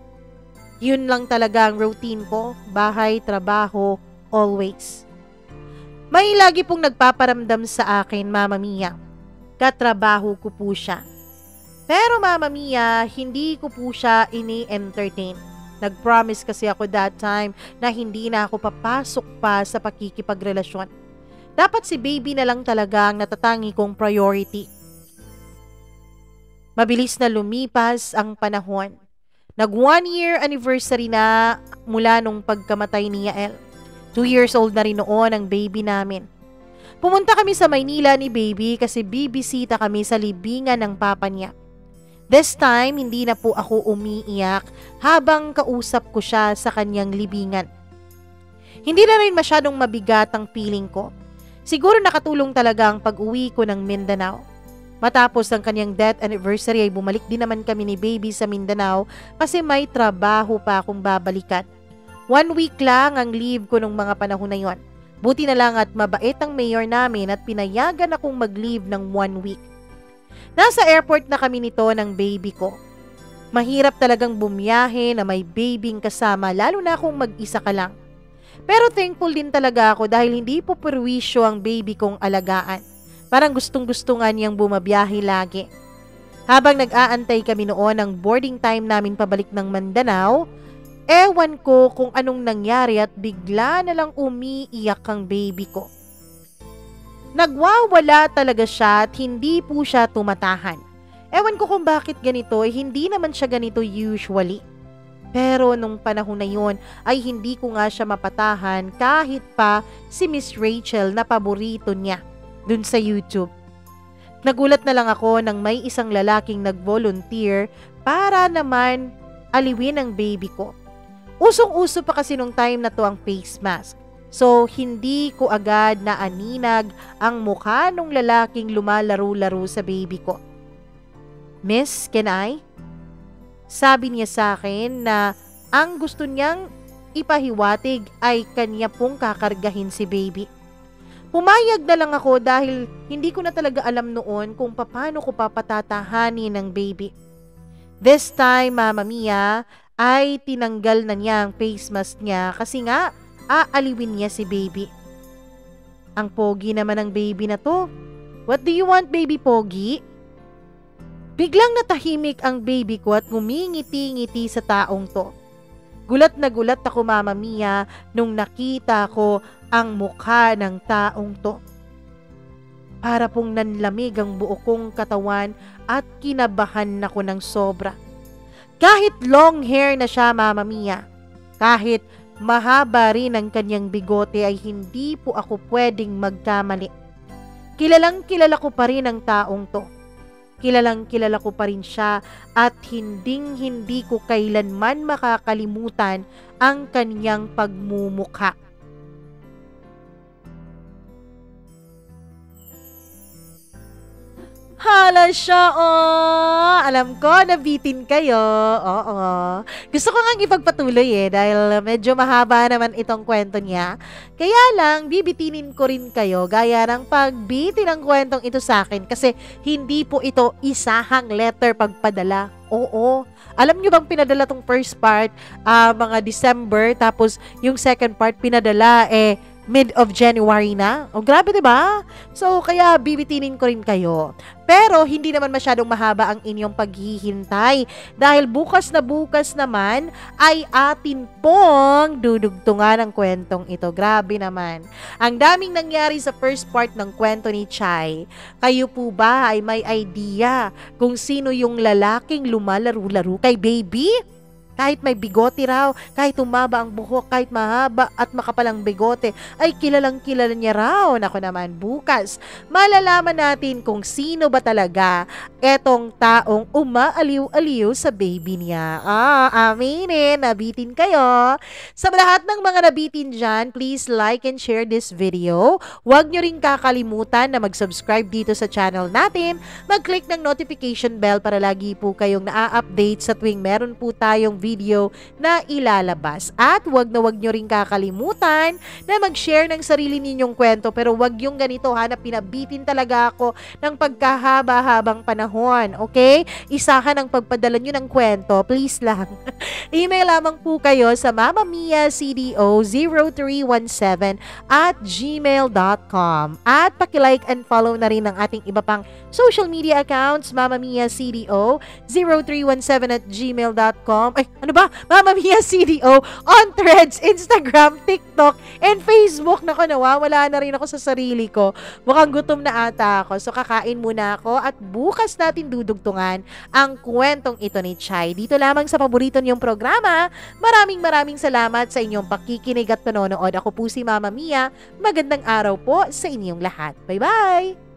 Yun lang talaga ang routine ko, bahay, trabaho, always. May lagi pong nagpaparamdam sa akin, Mama Mia. Katrabaho ko po siya. Pero Mama Mia, hindi ko po siya ini-entertain. Nag-promise kasi ako that time na hindi na ako papasok pa sa pakikipagrelasyon. Dapat si baby na lang talaga ang natatangi kong priority. Mabilis na lumipas ang panahon. Nag 1-year anniversary na mula nung pagkamatay ni Yael. 2 years old na rin noon ang baby namin. Pumunta kami sa Maynila ni baby kasi bibisita kami sa libingan ng papa niya. This time, hindi na po ako umiiyak habang kausap ko siya sa kanyang libingan. Hindi na rin masyadong mabigat ang feeling ko. Siguro nakatulong talaga ang pag-uwi ko ng Mindanao. Matapos ang kanyang death anniversary ay bumalik din naman kami ni baby sa Mindanao kasi may trabaho pa akong babalikan. 1 week lang ang leave ko nung mga panahon na yon. Buti na lang at mabait ang mayor namin at pinayagan akong mag-leave ng 1 week. Nasa airport na kami nito ng baby ko. Mahirap talagang bumiyahe na may babing kasama lalo na kung mag-isa ka lang. Pero thankful din talaga ako dahil hindi po perwisyo ang baby kong alagaan. Parang gustong-gusto nga niyang bumabiyahe lagi. Habang nag-aantay kami noon ng boarding time namin pabalik ng Mindanao, ewan ko kung anong nangyari at bigla na lang umiiyak ang baby ko. Nagwawala talaga siya at hindi po siya tumatahan. Ewan ko kung bakit ganito, hindi naman siya ganito usually. Pero nung panahon na yun ay hindi ko nga siya mapatahan kahit pa si Miss Rachel na paborito niya dun sa YouTube. Nagulat na lang ako nang may isang lalaking nag-volunteer para naman aliwin ang baby ko. Usong-uso pa kasi nung time na to ang face mask. So, hindi ko agad na aninag ang mukha nung lalaking lumalaro-laro sa baby ko. Miss, can I? Sabi niya sa akin na ang gusto niyang ipahiwatig ay kanya pong kakargahin si baby. Pumayag na lang ako dahil hindi ko na talaga alam noon kung paano ko papatatahanin ng baby. This time, Mama Mia, ay tinanggal na niya ang face mask niya kasi nga aaliwin niya si baby. Ang pogi naman ng baby na to. What do you want, baby pogi? Biglang natahimik ang baby ko at ngumingiti-ngiti sa taong to. Gulat na gulat ako, Mama Mia, nung nakita ko ang mukha ng taong to. Para pong nanlamig ang buo kong katawan at kinabahan ako ng sobra. Kahit long hair na siya, Mama Mia, kahit mahaba rin ang kanyang bigote ay hindi po ako pwedeng magkamali. Kilalang kilala ko pa rin ang taong to. Kilalang kilala ko pa rin siya at hindi ko kailanman makakalimutan ang kanyang pagmumukha. Hala siya, oh! Alam ko, nabitin kayo. Oo. Gusto ko nga ipagpatuloy dahil medyo mahaba naman itong kwento niya. Kaya lang, bibitinin ko rin kayo gaya ng pagbitin ng kwentong ito sa akin kasi hindi po ito isahang letter pagpadala. Oo. Alam nyo bang pinadala tong first part mga December tapos yung second part pinadala mid of January na. O grabe, 'di ba? So kaya bibitinin ko rin kayo. Pero hindi naman masyadong mahaba ang inyong paghihintay dahil bukas na bukas naman ay atin pong dudugtungan ang kwentong ito. Grabe naman. Ang daming nangyari sa first part ng kwento ni Chai. Kayo po ba ay may idea kung sino yung lalaking lumalaro-laro kay baby? Kahit may bigote raw, kahit umaba ang buhok, kahit mahaba at makapalang bigote, ay kilalang kilala niya raw. Naku naman, bukas malalaman natin kung sino ba talaga etong taong umaaliw-aliw sa baby niya. Aminin, nabitin kayo. Sa lahat ng mga nabitin dyan, please like and share this video. Huwag nyo rin kakalimutan na mag-subscribe dito sa channel natin, mag-click ng notification bell para lagi po kayong na-update sa tuwing meron po tayong video na ilalabas. At wag nyo rin kakalimutan na mag-share ng sarili ninyong kwento, pero wag yung ganito na pinabitin talaga ako ng pagkahaba-habang panahon. Okay? Isahan ang pagpadala nyo ng kwento. Please lang. Email lamang po kayo sa mamamiacdo0317@gmail.com at pakilike and follow na rin ang ating iba pang social media accounts, mamamiacdo0317@gmail.com. Ay, ano ba? Mama Mia CDO on Threads, Instagram, TikTok, and Facebook. Naku, nawawala na rin ako sa sarili ko. Mukhang gutom na ata ako. So, kakain muna ako at bukas natin dudugtungan ang kwentong ito ni Chai. Dito lamang sa paborito niyong programa. Maraming salamat sa inyong pakikinig at panonood. Ako po si Mama Mia. Magandang araw po sa inyong lahat. Bye-bye!